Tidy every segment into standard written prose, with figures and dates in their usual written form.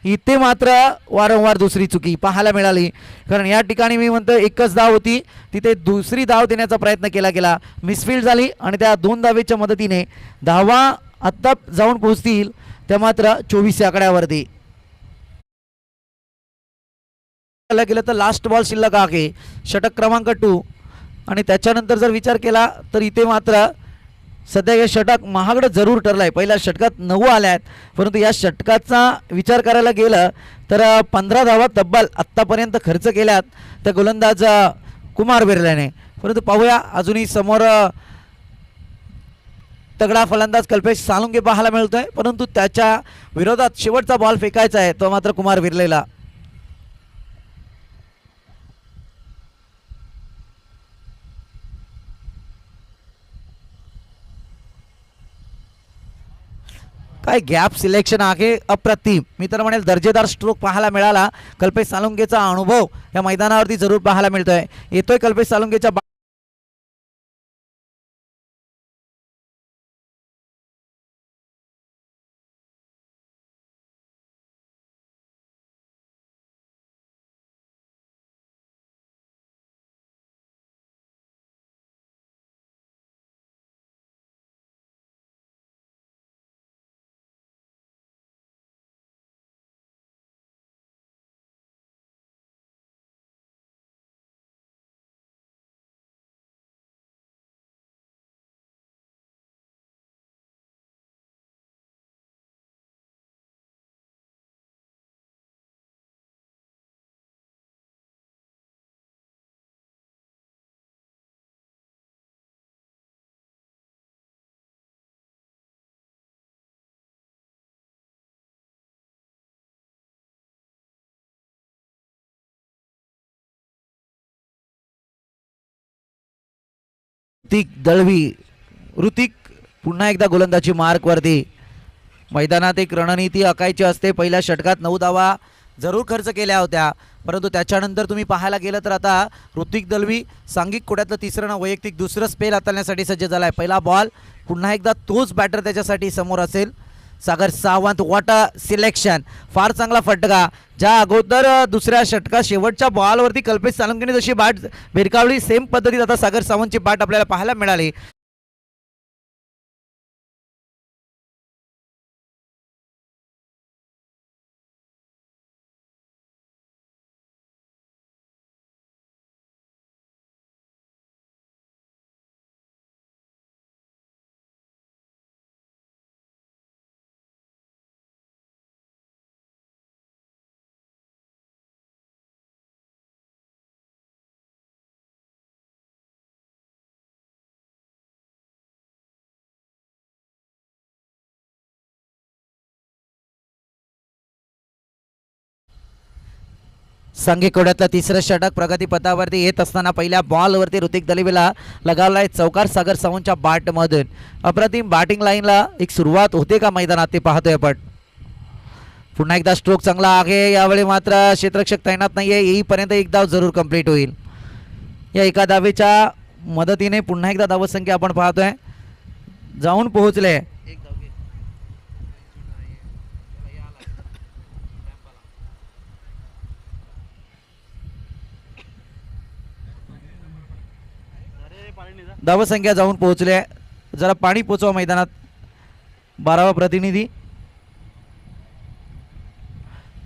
इथे मात्र वारंवार दुसरी चुकी पाहायला मिळाली, कारण या ठिकाणी मी म्हणतो एकच धाव होती, तिथे दुसरी धाव देण्याचा प्रयत्न केला गेला, मिसफील्ड झाली आणि त्या 2 धावेच्या मदतीने धावा आत्ता जाऊन पोहोचतील त्या मात्र 24 आकड्यावरती. गेलं तर लास्ट बॉल शिल्लक आहे, षटक क्रमांक 2. आणि त्याच्यानंतर जर विचार केला तर इथे मात्र सध्या हे षटक महागडं जरूर ठरलं आहे. पहिल्या षटकात 9 आल्या आहेत, परंतु या षटकाचा विचार करायला गेलं तर 15 धावा तब्बल आत्तापर्यंत खर्च केल्यात त्या गोलंदाज कुमार बिर्लाने. परंतु पाहूया अजूनही समोर तगडा फलंदाज कल्पेश सालुंके पाहायला मिळतोय, परंतु त्याच्या विरोधात शेवटचा बॉल फेकायचा आहे तो मात्र कुमार बिर्लेला. काय गॅप सिलेक्शन आहे अप्रतिम. मी तर म्हणेल दर्जेदार स्ट्रोक पाहायला मिळाला. कल्पेश सालुंकेचा अनुभव या मैदानावरती जरूर पाहायला मिळतोय. येतोय कल्पेश सालुंकेच्या ऋतिक दळवी. ऋतिक पुन्हा एकदा गोलंदाजी मार्कवरती. मैदानात एक रणनीती आखायची असते. पहिल्या षटकात 9 धावा जरूर खर्च केल्या होत्या, परंतु त्याच्यानंतर तुम्ही पाहायला गेलं तर आता ऋतिक दळवी सांघिक कोट्यातलं तिसरं ना वैयक्तिक दुसरं स्पेल हाताळण्यासाठी सज्ज झाला आहे. पहिला बॉल पुन्हा एकदा तोच बॅटर त्याच्यासाठी समोर असेल. Sagar Sawant. What a selection. फार चांगला फटका. ज्या अगोदर दुसऱ्या षटकात शेवटच्या बॉलवरती कल्पेश सालुंकेने जशी बॅट भिरकावली, सेम पद्धतीत आता सागर सावंतची बॅट आपल्याला पाहायला मिळाली. सांघिक कोड्यातलं तिसरं षटक प्रगतीपथावरती येत असताना पहिल्या बॉलवरती ऋतिक दळवीला लगावलाय चौकार सागर सावंतच्या बॅटमधून. अप्रतिम बॅटिंग लाईनला एक सुरुवात होते का मैदानात ते पाहतोय आपण. पुन्हा एकदा स्ट्रोक चांगला आहे. यावेळी मात्र क्षेत्ररक्षक तैनात नाहीये. येईपर्यंत एक धाव जरूर कंप्लीट होईल. या एका धावेच्या मदतीने पुन्हा एकदा धावसंख्या आपण पाहतोय जाऊन पोहोचले. धावसंख्या जाऊन पोहोचले. जरा पाणी पोचवा मैदानात. 12वा प्रतिनिधी.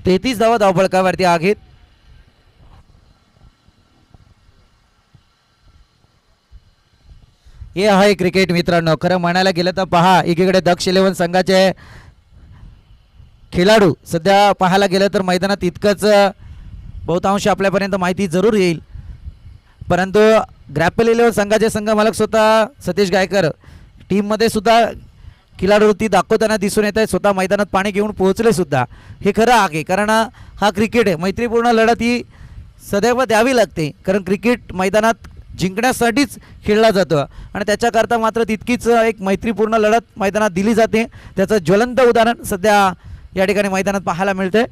33 धावा धावफलकावरती आहेत. हे आहे क्रिकेट मित्रांनो. खरं म्हणायला गेलं तर पहा, एकीकडे दक्ष 11 संघाचे खेळाडू सध्या पाहायला गेलं तर मैदानात इतकंच बहुतांश आपल्यापर्यंत माहिती जरूर येईल, परंतु ग्रॅपल 11 संघाचे संघ मालक स्वतः सतीश गायकर टीममध्ये सुद्धा खिलाडूवृत्ती दाखवताना दिसून येत आहे. स्वतः मैदानात पाणी घेऊन पोहोचले सुद्धा. हे खरं आहे, कारण हा क्रिकेट आहे. मैत्रीपूर्ण लढत ही सदैव द्यावी लागते, कारण क्रिकेट मैदानात जिंकण्यासाठीच खेळला जातो आणि त्याच्याकरता मात्र तितकीच एक मैत्रीपूर्ण लढत मैदानात दिली जाते. त्याचं ज्वलंत उदाहरण सध्या या ठिकाणी मैदानात पाहायला मिळते.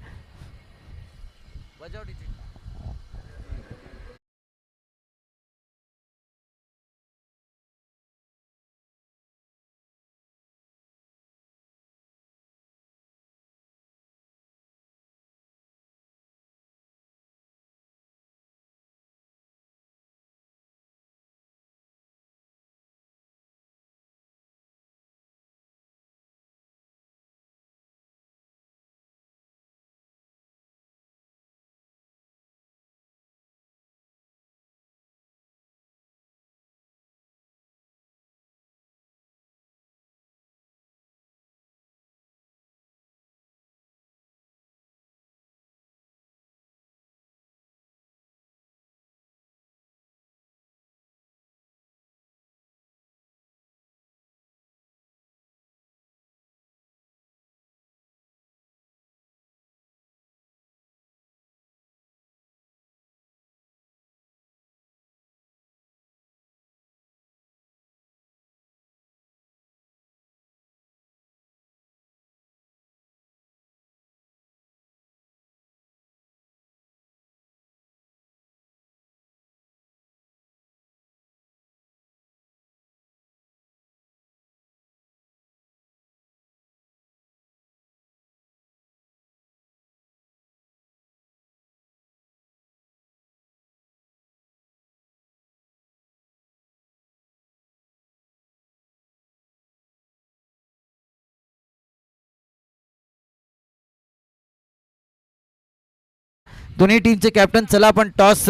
दोन्ही टीमचे कॅप्टन चला आपण टॉस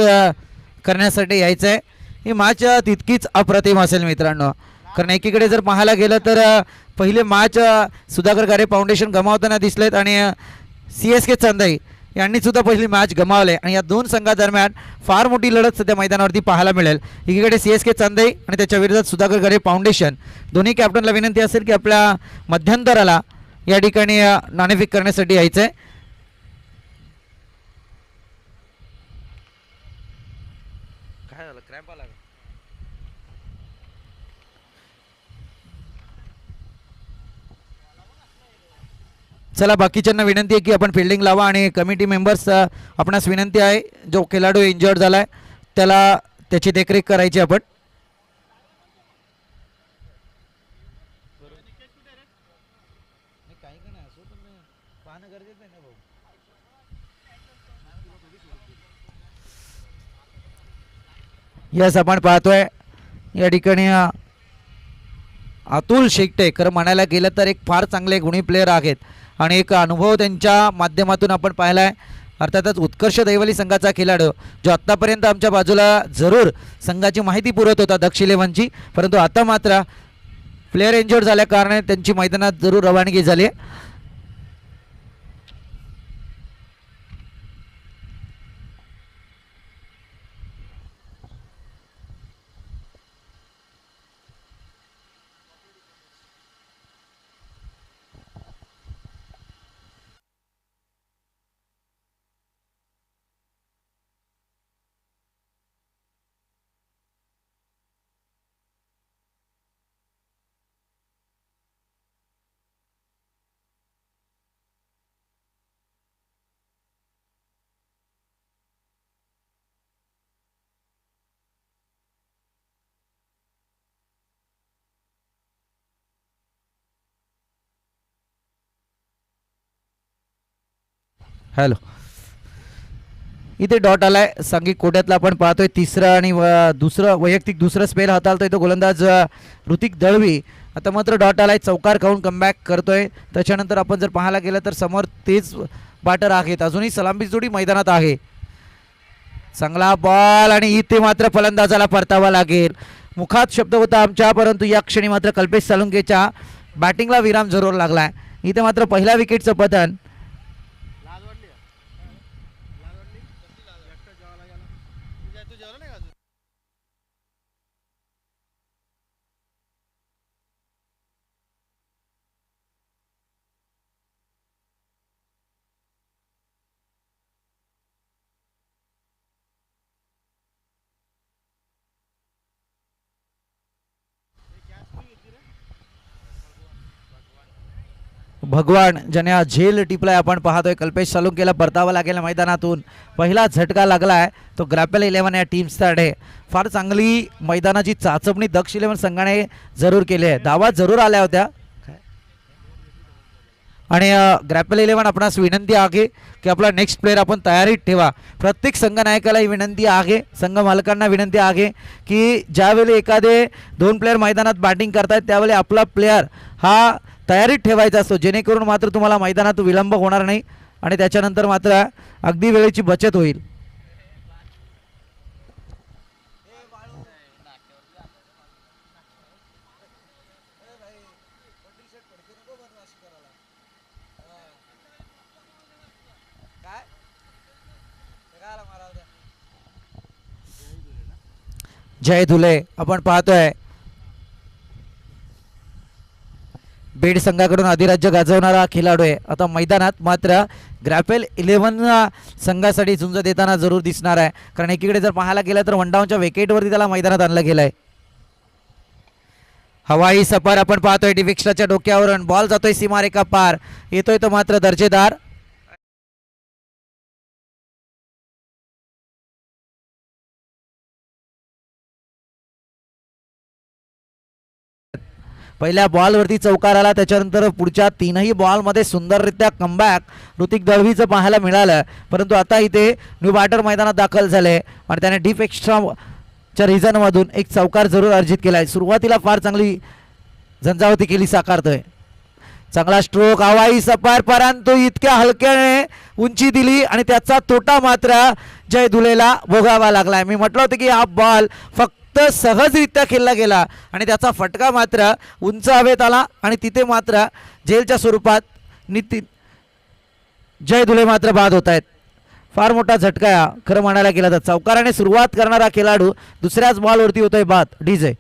करण्यासाठी यायचं आहे. ही मॅच तितकीच अप्रतिम असेल मित्रांनो, कारण एकीकडे जर पाहायला गेलं तर पहिले मॅच सुधाकर गारे फाउंडेशन गमावताना दिसलेत आणि CSK चांदाई यांनी सुद्धा पहिली मॅच गमावले आणि या दोन संघादरम्यान फार मोठी लढत सध्या मैदानावरती पाहायला मिळेल. एकीकडे CSK चांदाई आणि त्याच्या विरोधात सुधाकर गारे फाउंडेशन. दोन्ही कॅप्टनला विनंती असेल की आपल्या मध्यंतराला या ठिकाणी नाणेफेक करण्यासाठी यायचं आहे. काय झालं, क्रॅम्प आला का? चला बाकीच्यांना विनंती आहे की आपण फिल्डिंग लावा आणि कमिटी मेंबर्स आपणास विनंती आहे जो खेळाडू इंजर्ड झाला आहे त्याला त्याची देखरेख करायची आपण. यस आपण पाहतोय या ठिकाणी अतुल शेकटे खरं म्हणायला गेलं तर एक फार चांगले गुणी प्लेयर आहेत आणि एक अनुभव त्यांच्या माध्यमातून आपण पाहिला आहे. अर्थातच उत्कर्ष दैवली संघाचा खेळाडू जो आत्तापर्यंत आमच्या बाजूला जरूर संघाची माहिती पुरवत होता दक्ष इलेव्हनची, परंतु आता मात्र प्लेयर इंजर्ड झाल्या कारणाने त्यांची मैदानात जरूर रवानगी झाली आहे. हॅलो, इथे डॉट आलाय सांघिक कोट्यातला आपण पाहतोय. तिसरं आणि वैयक्तिक दुसरं स्पेल हाताळतोय तो गोलंदाज ऋतिक दळवी. आता मात्र डॉट आलाय, चौकार खाऊन कमबॅक करतोय. त्याच्यानंतर आपण जर पाहायला गेलं तर समोर तेच बॅटर आहेत, अजूनही सलामी जोडी मैदानात आहे. चांगला बॉल आणि इथे मात्र फलंदाजाला परतावा लागेल. मुखात शब्द होता आमच्या, परंतु या क्षणी मात्र कल्पेश सालुंकेच्या बॅटिंगला विराम जरूर लागलाय. इथे मात्र पहिल्या विकेटचं पतन. भगवान ज्याने झेल टिपलाय आपण पाहतोय. कल्पेश सालुंकेला परतावा लागेल मैदानातून. पहिला झटका लागलाय तो ग्रॅपल 11 या टीमसाठी. फार चांगली मैदानाची चाचपणी दक्ष 11 संघाने जरूर केली आहे. धावा जरूर आल्या होत्या आणि ग्रॅपल 11 आपणास विनंती आहे की आपला नेक्स्ट प्लेयर आपण तयारीत ठेवा. प्रत्येक संघ नायकाला ही विनंती आहे, संघ मालकांना विनंती आहे की ज्यावेळी एखादे दोन प्लेयर मैदानात बॅटिंग करतायत त्यावेळी आपला प्लेयर हा तयारीत ठेवायचा असतो, जेणेकरून मात्र तुम्हाला मैदानात विलंब होणार नाही आणि त्याच्यानंतर मात्र अगदी वेळेची बचत होईल. जय धुले आपण पाहतोय बीड संघाकडून अधिराज्य गाजवणारा खेळाडू आहे. आता मैदानात मात्र ग्रॅपल 11 संघासाठी झुंज देताना जरूर दिसणार आहे, कारण एकीकडे जर पाहायला गेलं तर वनडाऊनच्या विकेटवरती त्याला मैदानात आणलं गेलंय. हवाई सफर आपण पाहतोय डिविक्स्ट्राच्या डोक्यावरून. बॉल जातोय सीमारेखा पार, येतोय तो मात्र दर्जेदार. पहिल्या बॉलवरती चौकार आला, त्याच्यानंतर पुढच्या तीनही बॉलमध्ये सुंदररित्या कमबॅक ऋतिक दळवीचं पाहायला मिळालं. परंतु आता इथे न्यू बॅटर मैदानात दाखल झाले आणि त्याने डीप एक्स्ट्राच्या रिझनमधून एक चौकार जरूर अर्जित केला आहे. सुरुवातीला फार चांगली झंझावती केली साकारतोय. चांगला स्ट्रोक हवाई सपार, परंतु इतक्या हलक्याने उंची दिली आणि त्याचा तोटा मात्र जय दुलेला भोगावा लागलाय. मी म्हटलं होतं की हा बॉल फक्त सहजरित्या खेळला गेला आणि त्याचा फटका मात्र उंच हवेत आला आणि तिथे मात्र झेलच्या स्वरूपात नितीन जय दुले मात्र बाद होत आहेत. फार मोठा झटका खरं म्हणायला गेला तर. चौकाराने सुरुवात करणारा खेळाडू दुसऱ्याच बॉलवरती होतोय बाद. डीजे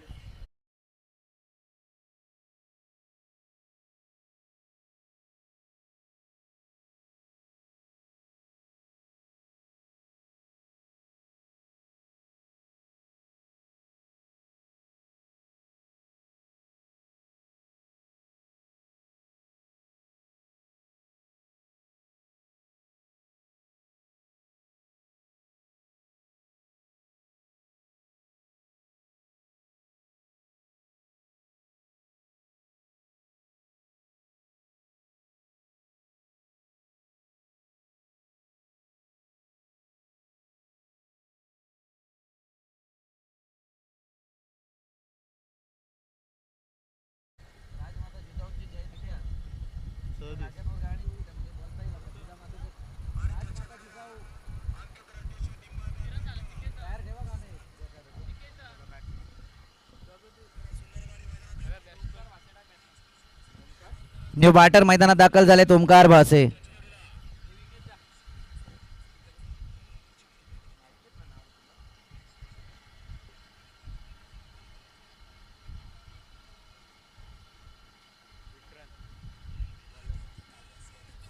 न्यू बॅटर मैदानात दाखल झालेत ओमकार भासे.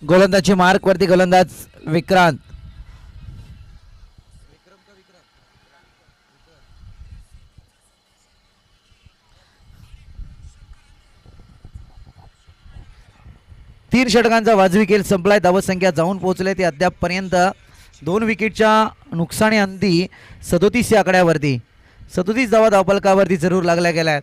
गोलंदाजी मार्क वरती गोलंदाज विक्रांत. तीन षटकांचा वाजवी खेळ संपलाय. धावसंख्या जाऊन पोहोचले ते अद्याप पर्यंत 2 विकेटच्या नुकसानी अंती 37 या आकड्यावरती. 37 धावा धावफलकावरती जरूर लागल्या गेल्या.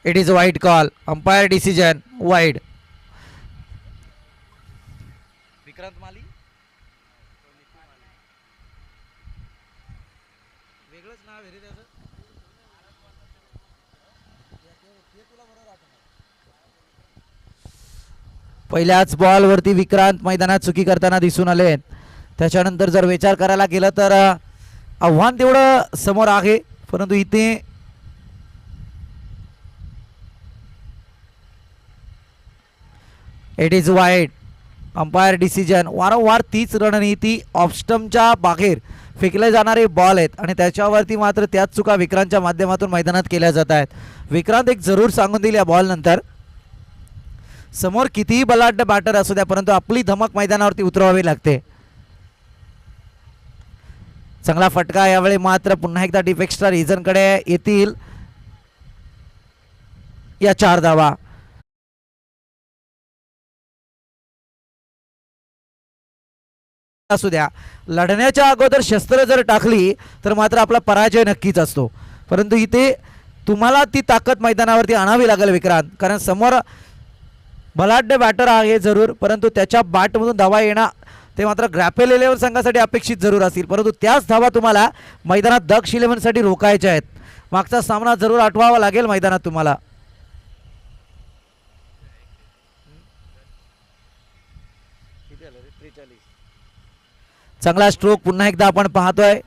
It is a wide call. Umpire decision wide. Vikrant माली वेगळंच नाव आहे रे त्याचं. पहिल्याच बॉल वरती विक्रांत मैदानात चुकी करताना दिसून आले. त्याच्यानंतर जर विचार करायला गेलं तर आव्हान तेवढं समोर आहे, परंतु इथे it is wide. Umpire decision. वारंवार तीच रणनीती ऑफस्टमच्या बाहेर फेकले जाणारे बॉल आहेत आणि त्याच्यावरती मात्र त्याच चुका विक्रांतच्या माध्यमातून मैदानात केल्या जात आहेत. विक्रांत एक जरूर सांगून दिली या बॉल नंतर, समोर कितीही बलाढ्य बॅटर असू द्या परंतु आपली धमक मैदानावरती उतरवावी लागते. चांगला फटका यावेळी मात्र पुन्हा एकदा डीप एक्स्ट्रा रिझन कडे येतील या 4 धावा. असू द्या, लढण्याच्या अगोदर शस्त्र जर टाकली तर मात्र आपला पराजय नक्कीच असतो, परंतु इथे तुम्हाला ती ताकद मैदानावरती आणावी लागेल विक्रांत, कारण समोर बलाढ्य बॅटर आहे जरूर, परंतु त्याच्या बॅटमधून धावा येणं ते मात्र ग्रॅपेल 11 संघासाठी अपेक्षित जरूर असतील, परंतु त्याच धावा तुम्हाला मैदानात दक्ष 11 साठी रोखायच्या आहेत. मागचा सामना जरूर आठवावा लागेल मैदानात तुम्हाला. चांगला स्ट्रोक पुन्हा एकदा आपण पाहतोय.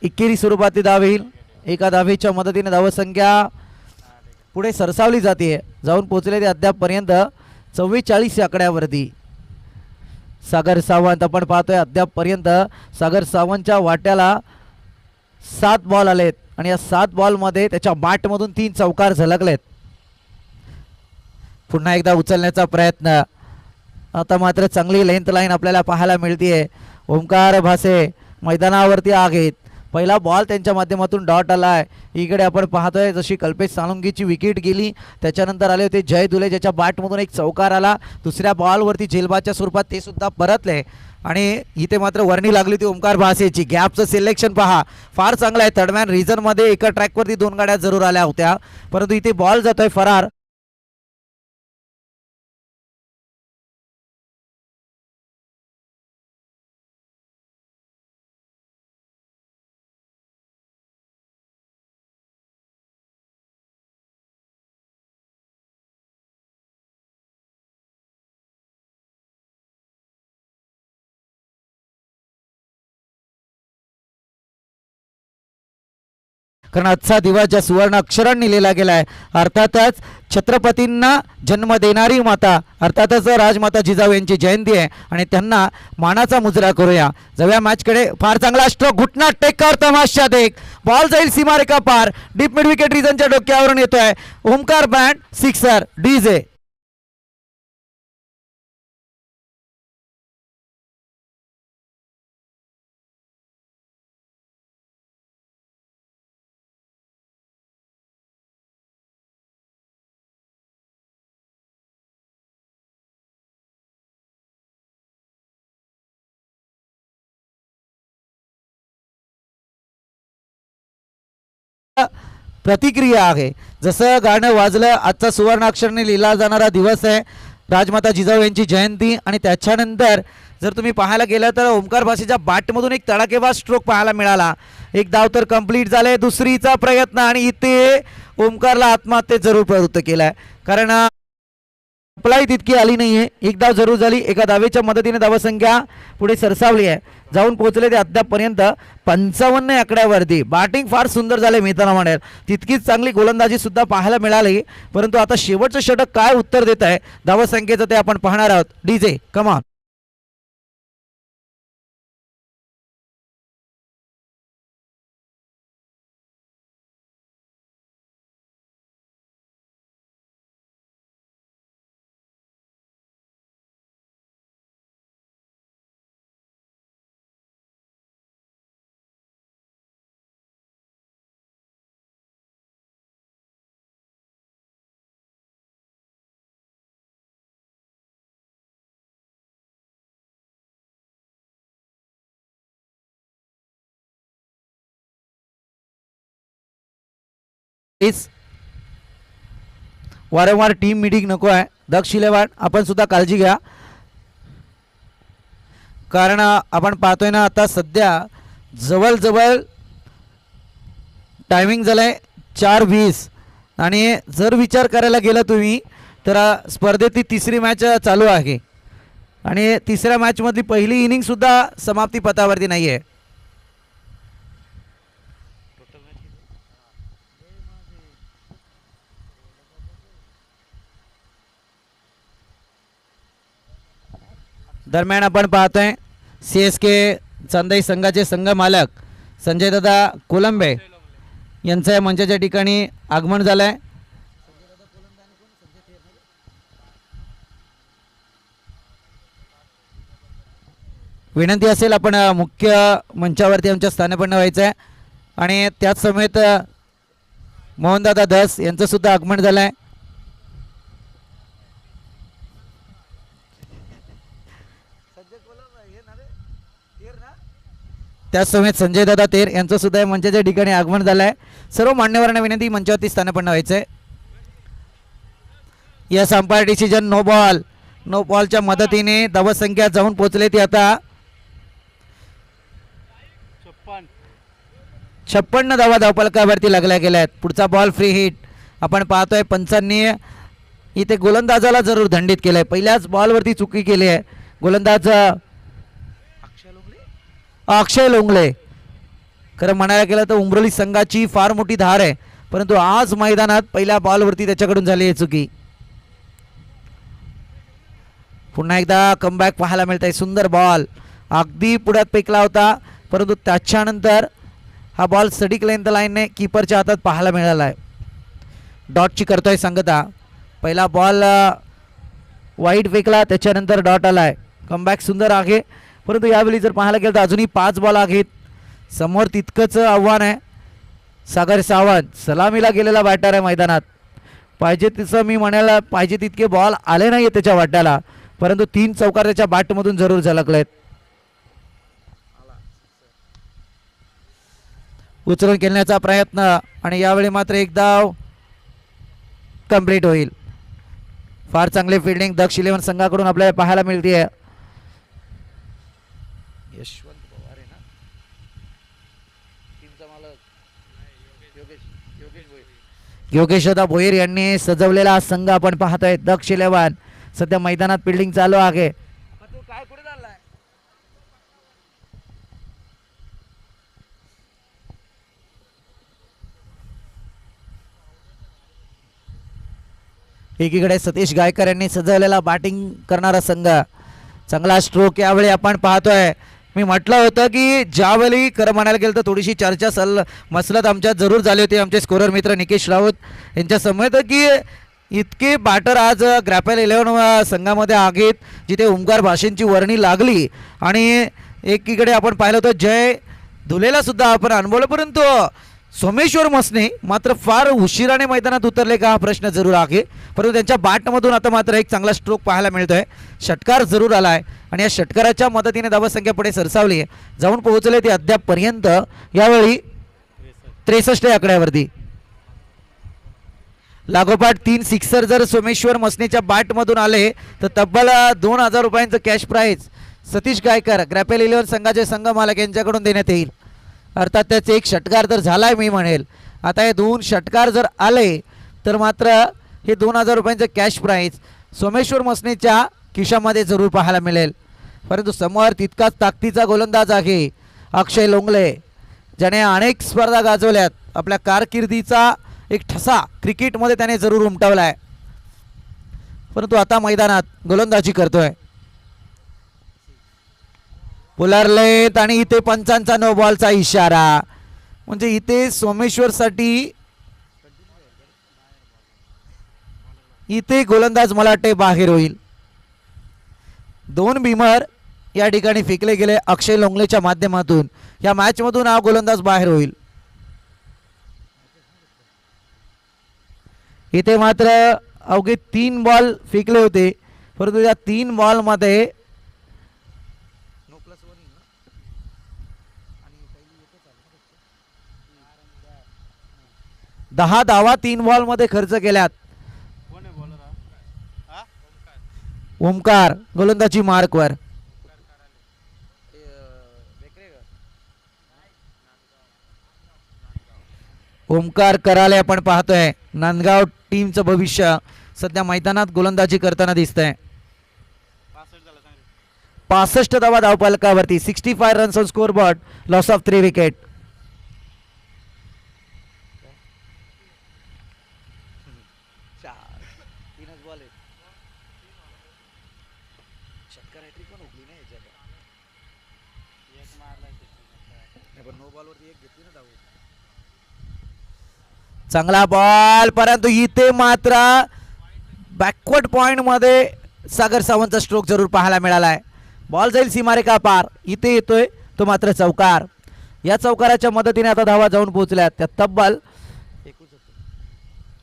एकेरी स्वरूपातील धाव येईल. एका धावेच्या मदतीने धावसंख्या पुढे सरसावली जाते, जाऊन पोहोचले ते अद्यापपर्यंत 44 आकड्यावरती. सागर सावंत आपण पाहतोय अद्यापपर्यंत सागर सावंतच्या वाट्याला 7 बॉल आलेत आणि या 7 बॉलमध्ये त्याच्या बॅटमधून 3 चौकार झलकलेत. पुन्हा एकदा उचलण्याचा प्रयत्न. आता मात्र चांगली लेंथ लाईन आपल्याला पाहायला मिळते. ओमकार भासे मैदानावरती आहेत. पहिला बॉल त्यांच्या माध्यमातून डॉट आलाय. इकडे आपण पाहतोय जशी कल्पेश सालुंगीची विकेट गेली त्याच्यानंतर आले होते जय दुले, ज्याच्या बॅटमधून एक चौकार आला. दुसऱ्या बॉलवरती झेलबाच्या स्वरूपात ते सुद्धा परतले आणि इथे मात्र वर्णी लागली होती ओमकार भासेची. गॅपचं सिलेक्शन पहा, फार चांगलं आहे. थर्डमॅन रिझनमध्ये एका ट्रॅकवरती 2 गाड्या जरूर आल्या होत्या, परंतु इथे बॉल जातोय फरार. कारण आजचा दिवस ज्या सुवर्ण अक्षरांनी लिहिला गेला आहे, अर्थातच छत्रपतींना जन्म देणारी माता अर्थातच राजमाता जिजाऊ यांची जयंती आहे आणि त्यांना मानाचा मुजरा करूया. जाऊया मॅचकडे. फार चांगला स्ट्रोक, घुटना टेकर, तमाशा देख, बॉल जाईल सीमारेखा पार, डीप मिड विकेट रिझनच्या डोक्यावरून येतोय. Omkar band sixer DJ. प्रतिक्रिया आहे. जसं गाणं वाजलं, आजचा सुवर्ण अक्षराने लिहिला जाणारा दिवस आहे, राजमाता जिजाऊ यांची जयंती. आणि त्याच्यानंतर जर तुम्ही पाहायला गेलं तर ओमकार भाषेच्या बॅटमधून एक तडाखेबाज स्ट्रोक पाहायला मिळाला. एक धाव तर कंप्लीट झाले, दुसरीचा प्रयत्न आणि इथे ओमकारला आत्महत्येत जरूर प्रवृत्त केलाय. कारण अप्लाई तितकी आली नाहीये. एक धाव जरूर झाली, एका धावेच्या मदतीने धावसंख्या पुढे सरसावली आहे, जाऊन पोहोचले ते अद्यापपर्यंत 55 आकड्यावरती. बॅटिंग फार सुंदर झाले मित्रांनो, म्हणेल तितकीच चांगली गोलंदाजी सुद्धा पाहायला मिळाली. परंतु आता शेवटचं षटक काय उत्तर देत आहे धावसंख्येचं ते आपण पाहणार आहोत. डीजे कमान. वारंवार टीम मीटिंग नको आहे. दक्ष इलेव्हन आपण सुद्धा काळजी घ्या, कारण आपण पाहतोय ना आता सध्या जवळजवळ टायमिंग झालंय 4:20 आणि जर विचार करायला गेलं तुम्ही तर स्पर्धेतली तिसरी मॅच चालू आहे आणि तिसऱ्या मॅचमधली पहिली इनिंग सुद्धा समाप्ती पथावरती नाही आहे. दरम्यान आपण पाहतोय CSK चांदई संघाचे संघ मालक संजय दादा कोलंबे यांचं या मंचाच्या ठिकाणी आगमन झालंय. विनंती असेल आपण मुख्य मंचावरती आमच्या स्थानापन्न व्हायचं आहे आणि त्याच समेत मोहनदादा धस यांचं सुद्धा आगमन झालंय. त्याच समेत संजय दादा तेर यांचं सुद्धा मंचाच्या ठिकाणी आगमन झालंय. सर्व मान्यवरांना विनंती मंचावरती स्थानापन्न व्हायचंय. Yes umpire decision no ball. No बॉलच्या मदतीने धावसंख्या जाऊन पोहोचले ती आता 56 धावा धावफलकावरती लागल्या गेल्या आहेत. पुढचा बॉल फ्री हिट. आपण पाहतोय पंचांनी इथे गोलंदाजाला जरूर दंडित केलंय. पहिल्याच बॉलवरती चुकी केली आहे गोलंदाज अक्षय लोंगले. खरं म्हणायला गेलं तर उमरोली संघाची फार मोठी धार आहे, परंतु आज मैदानात पहिल्या बॉलवरती त्याच्याकडून झाली आहे चुकी. पुन्हा एकदा कमबॅक पाहायला मिळत आहे. सुंदर बॉल अगदी पुढ्यात फेकला होता, परंतु त्याच्यानंतर हा बॉल सडिक लेंथ लाईनने कीपरच्या हातात पाहायला मिळाला आहे. डॉटची करतोय संगता. पहिला बॉल वाईट फेकला, त्याच्यानंतर डॉट आलाय. कमबॅक सुंदर आहे, परंतु यावेळी जर पाहायला गेलं तर अजूनही 5 बॉल आहेत. समोर तितकंच आव्हान आहे. सागर सावंत सलामीला गेलेला बॅटर आहे मैदानात. पाहिजे तसं मी म्हणायला पाहिजे तितके बॉल आले नाही त्याच्या वाट्याला, परंतु 3 चौकार त्याच्या बॅटमधून जरूर झलकलेत. उचलून खेळण्याचा प्रयत्न आणि यावेळी मात्र एक धाव कंप्लीट होईल. फार चांगली फिल्डिंग दक्ष इलेव्हन संघाकडून आपल्याला पाहायला मिळते. यशवंत पवार आहे ना टीमचा मालक, योगेशदा भोईर यांनी सजवलेला हा संघ आपण पाहतोय. दक्ष इलेव्हन सध्या मैदानात फिल्डिंग चालू आहे. एकीकडे सतीश गायकर यांनी सजवलेला बॅटिंग करणारा संघ, चांगला स्ट्रोक यावेळी आपण पाहतोय. मी म्हटलं होतं की ज्यावेळी खरं म्हणायला गेलं तर थोडीशी चर्चा मसलत आमच्यात जरूर झाली होती आमचे स्कोरर मित्र निकेश राऊत यांच्या समोर की इतके बॅटर आज ग्रॅपेल 11 संघामध्ये आहेत जिथे ओंकार भाषेंची वर्णी लागली. आणि एकीकडे आपण पाहिलं होतं जय धुलेला सुद्धा आपण अनुभवलं, परंतु सोमेश्वर मसने मात्र फार उशिराने मैदानात उतरले का हा प्रश्न जरूर आहे. परंतु त्यांच्या बॅटमधून आता मात्र एक चांगला स्ट्रोक पाहायला मिळतोय. षटकार जरूर आलाय आणि या षटकाराच्या मदतीने धावसंख्या पुढे सरसावली जाऊन पोहोचले ते अद्यापपर्यंत यावेळी 63 आकड्यावरती. लागोपाठ 3 सिक्सर जर सोमेश्वर मसनेच्या बॅटमधून आले तर तब्बल 2000 रुपयांचं कॅश प्राईज सतीश गायकर ग्रॅपेल 11 संघाचे संघ मालक यांच्याकडून देण्यात येईल. अर्थात त्याचे एक षटकार तर झालाय मी म्हणेल. आता हे 2 षटकार जर आले तर मात्र हे 2000 रुपयांचं कॅश प्राईज सोमेश्वर मसनेच्या खिशामध्ये जरूर पाहायला मिळेल. परंतु समोर तितकाच ताकदीचा गोलंदाज आहे अक्षय लोंगले, ज्याने अनेक स्पर्धा गाजवल्यात. आपल्या कारकिर्दीचा एक ठसा क्रिकेटमध्ये त्याने जरूर उमटवला आहे, परंतु आता मैदानात गोलंदाजी करतोय. पुलारलेत आणि इथे पंचांचा नो बॉलचा इशारा, म्हणजे इथे सोमेश्वरसाठी इथे गोलंदाज मला वाटते बाहेर होईल. 2 बिमर या ठिकाणी फेकले गेले अक्षय लोंगलेच्या माध्यमातून. या मॅचमधून हा गोलंदाज बाहेर होईल. इथे मात्र अवघे 3 बॉल फेकले होते, परंतु या 3 बॉलमध्ये 10 धावा 3 बॉलमध्ये खर्च केल्यात. ओमकार गोलंदाजी मार्कवर. ओमकार कराले आपण पाहतोय. नांदगाव टीमचं भविष्य सध्या मैदानात गोलंदाजी करताना दिसतंय. 65 धावा धावफलकावरती, 65 runs on score board, loss of 3 wicket. चांगला बॉल, परंतु इथे मात्र बॅकवर्ड पॉइंट मध्ये सागर सावंतचा स्ट्रोक जरूर पाहायला मिळालाय. बॉल जाईल सीमारेखा पार, इथे येतोय तो मात्र चौकार. या चौकाराच्या मदतीने आता धावा जाऊन पोहोचल्या त्या तब्बल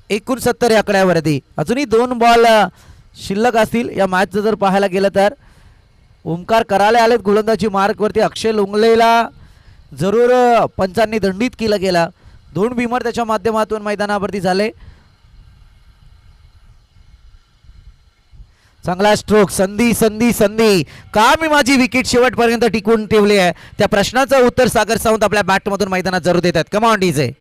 69 आकड्यावरती. अजूनही 2 बॉल शिल्लक असतील या मॅचचं जर पाहायला गेलं तर. ओमकार कराले आलेत गोलंदाजी मार्कवरती. अक्षय लोंगलेला जरूर पंचांनी दंडित केलं गेलं. 2 बिमर त्याच्या माध्यमातून मैदानावरती झाले. चांगला स्ट्रोक, संधी संधी संधी, का मी माझी विकेट शेवटपर्यंत टिकवून ठेवली आहे, त्या प्रश्नाचं उत्तर सागर सावंत आपल्या बॅटमधून मैदानात जरूर देतात. Come on DJ.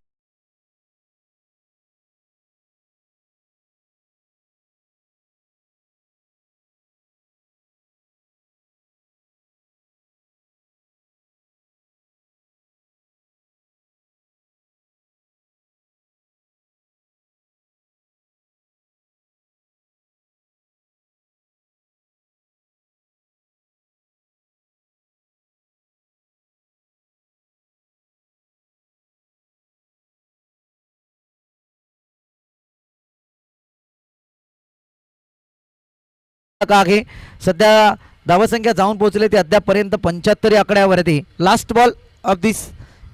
आहे सध्या धावसंख्या जाऊन पोहोचले ते अद्यापपर्यंत 75 आकड्यावरती. Last ball of this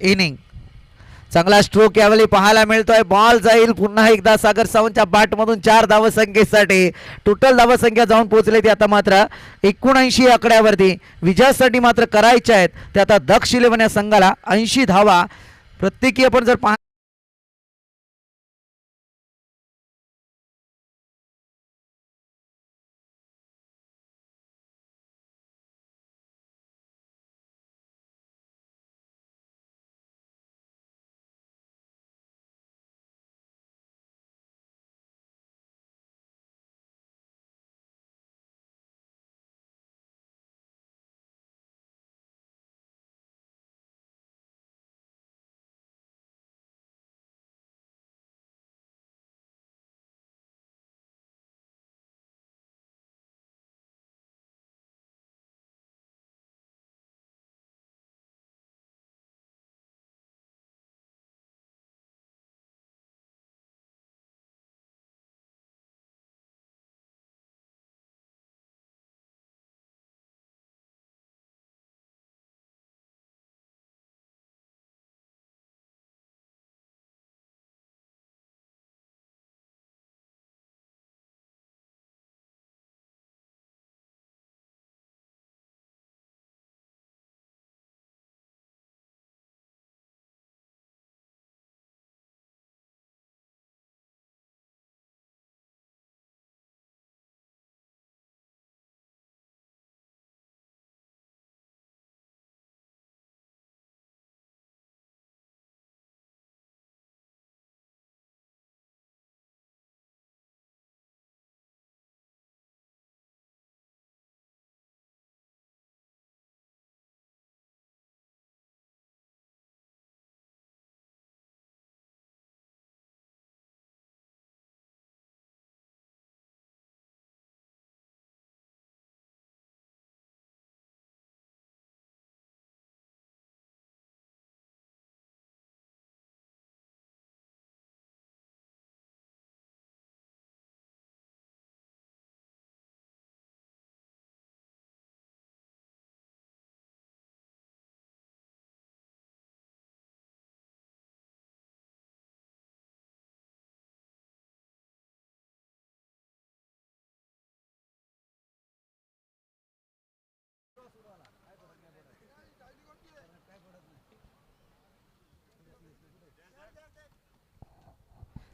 inning. चांगला स्ट्रोक यावेळी पाहायला मिळतोय. बॉल जाईल पुन्हा एकदा सागर सावंतच्या बॅटमधून 4 धावसंख्येसाठी. टोटल धावसंख्या जाऊन पोहोचले ते आता मात्र 79 आकड्यावरती. विजयासाठी मात्र करायच्या आहेत ते आता दक्ष 11 या संघाला 80 धावा प्रत्येकी आपण जर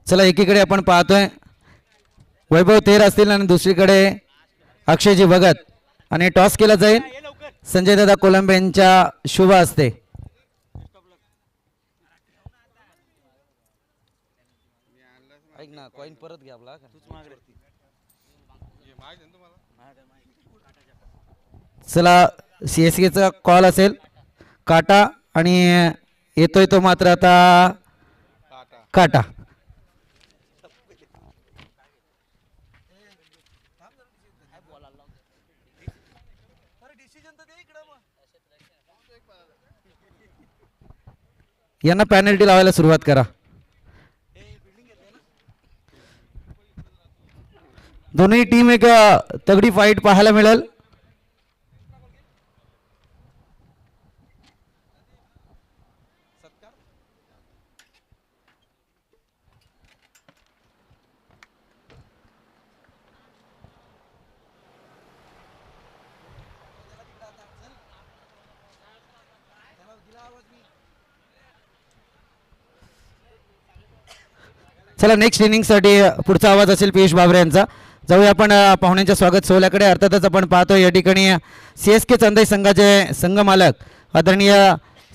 चला एकीकडे आपण पाहतोय वैभव थेर असतील आणि दुसरीकडे अक्षयजी भगत आणि टॉस केला जाईल संजय दादा कोलंबे यांच्या शुभ हस्ते. ऐक ना कॉइन परत घ्या आपला चला CSK चा कॉल असेल काटा आणि येतोय तो मात्र आता काटा. यांना पॅनल्टी लावायला सुरुवात करा. दोन्ही टीम एक तगडी फाईट पाहायला मिळेल. चला नेक्स्ट इनिंगसाठी पुढचा आवाज असेल पियुष बाबरे यांचा. जाऊया आपण पाहुण्यांच्या स्वागत सोहळ्याकडे. अर्थातच आपण पाहतो या ठिकाणी CSK चांदई संघाचे संघ मालक आदरणीय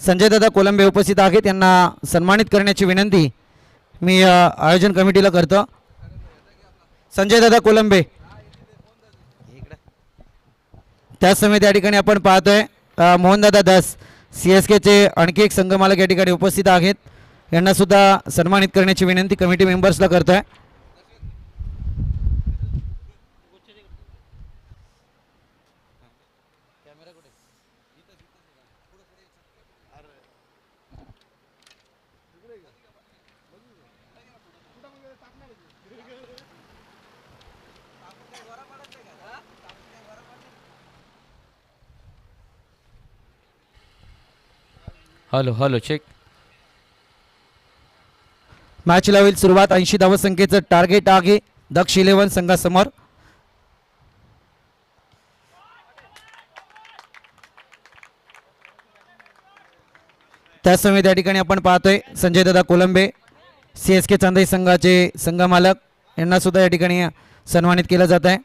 संजय दादा कोलंबे उपस्थित आहेत. यांना सन्मानित करण्याची विनंती मी आयोजन कमिटीला करतो. संजय दादा कोलंबे त्याचसमयी या ठिकाणी आपण पाहतोय मोहनदादा दास CSKचे आणखी एक संघ मालक या ठिकाणी उपस्थित आहेत. यांना सुद्धा सन्मानित करण्याची विनंती कमिटी मेंबर्सला करतोय. Hello hello check. मॅचला होईल सुरुवात. 80 धावसंख्येचं टार्गेट आहे दक्ष 11 संघासमोर. त्याच समय त्या ठिकाणी आपण पाहतोय संजय दादा कोलंबे CSK चांदई संघाचे संघ मालक यांना सुद्धा या ठिकाणी सन्मानित केलं जात आहे.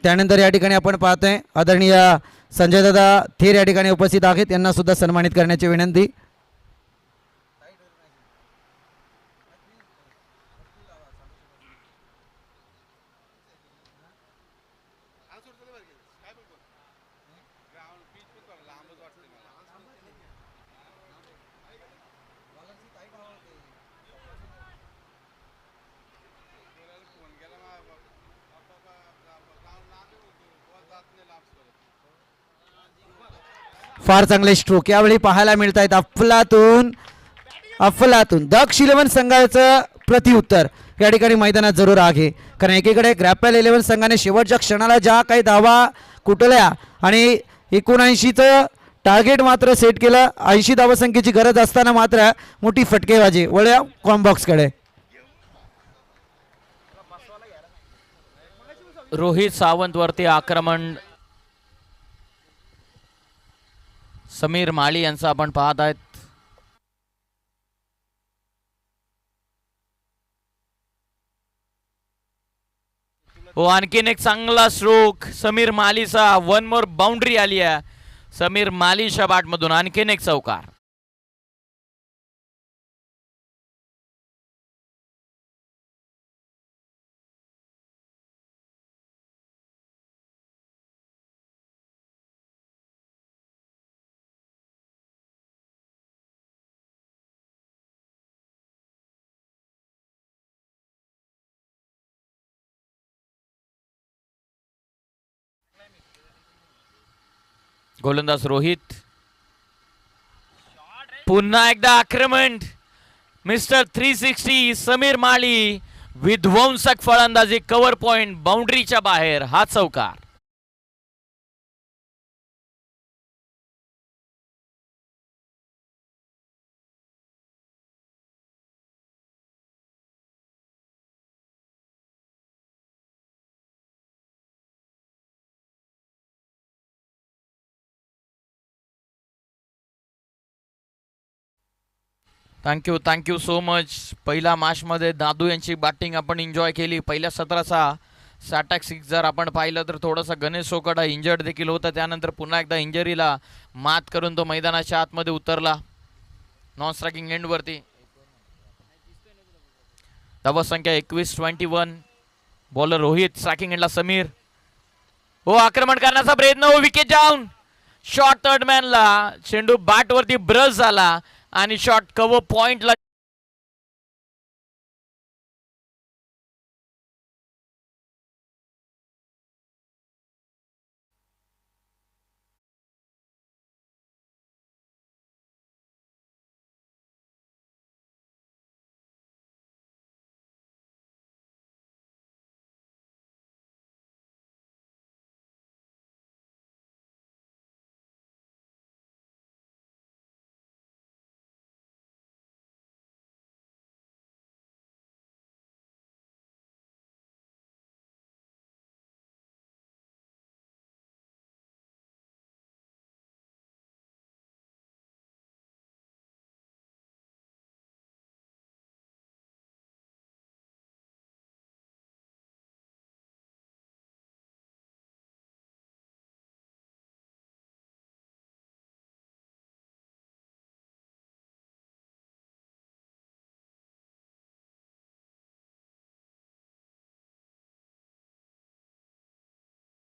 त्यानंतर या ठिकाणी आपण पाहतोय आदरणीय संजय दादा थेर या ठिकाणी उपस्थित आहेत. यांना सुद्धा सन्मानित करण्याची विनंती. फार चांगले स्ट्रोक यावेळी पाहायला मिळत आहेत. अफलातून दक्ष 11 संघाचं प्रत्युत्तर या ठिकाणी मैदानात जरूर आहे. कारण एकीकडे ग्रॅपल 11 संघाने शेवटच्या क्षणाला ज्या काही धावा कुठल्या आणि 79चं टार्गेट मात्र सेट केलं. 80 धावसंख्येची गरज असताना मात्र मोठी फटकेबाजी. वळूया कॉम्बॉक्सकडे. रोहित सावंत वरती आक्रमण समीर माळी यांचा आपण पाहत आहेत. हो आणखीन एक चांगला स्ट्रोक समीर मालीचा. 1 मोर बाउंड्री आली आहे समीर मालीच्या बॅट मधून. आणखीन एक चौकार. गोलंदाज रोहित. पुन्हा एकदा आक्रमण मिस्टर 360 समीर माळी. विध्वंसक फलंदाजी. कव्हर पॉइंट बाउंड्रीच्या बाहेर. हा चौकार. Thank you so much. पहिल्या मॅचमध्ये दादू यांची बॅटिंग आपण एन्जॉय केली. पहिल्या सत्राचा सॅटॅक सिक्स जर आपण पाहिलं तर थोडासा गणेश सोकडा इंजर्ड देखील होता. त्यानंतर पुन्हा एकदा इंजरीला मात करून तो मैदानाच्या आतमध्ये उतरला नॉन स्ट्रायकिंग एंडवरती. धावसंख्या 21-21. बॉलर रोहित, स्ट्रायकिंग एंडला समीर. हो आक्रमण करण्याचा प्रयत्न, हो विकेट डाऊन. शॉट थर्ड मॅनला चेंडू बॅट वरती ब्रश झाला आणि शॉट कव्हर पॉइंटला.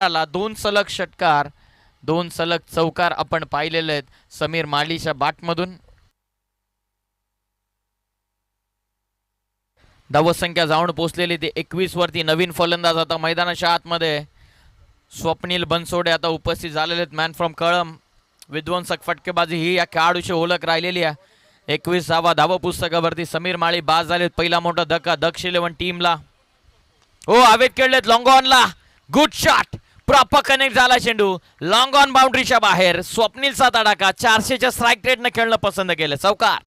दोन सलग षटकार, दोन सलग चौकार आपण पाहिलेले आहेत समीर माळीच्या बॅटमधून. धावसंख्या जाऊन पोहोचलेली ते 21 वरती. नवीन फलंदाज आता मैदानाच्या आतमध्ये स्वप्नील बनसोडे आता उपस्थित झालेले आहेत. मॅन फ्रॉम कळम. विध्वंसक फटकेबाजी ही या खेळाडूची ओळख राहिलेली आहे. 21 धाव पुस्तकावरती समीर माळी बाद झालेत. पहिला मोठा धक्का दक्ष 11 टीमला. हो हवेत खेळलेत लॉंग ऑनला. गुड शॉट, प्रॉपर कनेक्ट झाला चेंडू लॉंग ऑन बाउंड्रीच्या बाहेर. स्वप्नीलचा तडाखा. 400च्या स्ट्राईक रेटने खेळणं पसंत केलं. चौकार.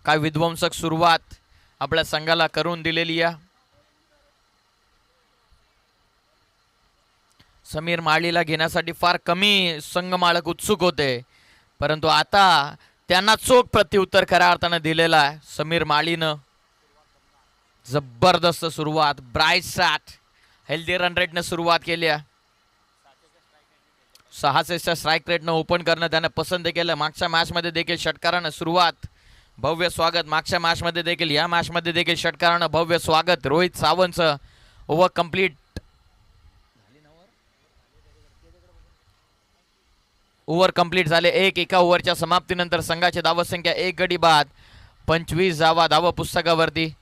काय विध्वंसक सुरुवात आपल्या संघाला करून दिलेली आहे. समीर माळीला घेण्यासाठी फार कमी संघ मालक उत्सुक होते, परंतु आता त्यांना चोख प्रत्युत्तर खऱ्या अर्थानं दिलेला आहे समीर माळीनं. जबरदस्त सुरुवात, ब्राईट शॉट, हेल्दी रन रेटने सुरुवात केली आहे. 66च्या स्ट्राईक रेटनं ओपन करणं त्याने पसंत केलं. मागच्या मॅचमध्ये देखील षटकारानं सुरुवात, भव्य स्वागत. मागच्या मॅचमध्ये देखील या मॅचमध्ये देखील षटकारानं भव्य स्वागत. रोहित सावंतचं ओव्हर कंप्लीट. ओव्हर कंप्लीट झाले. एका ओव्हरच्या समाप्तीनंतर संघाची धावसंख्या 1 गडी बाद. 25 धावा धाव पुस्तकावरती.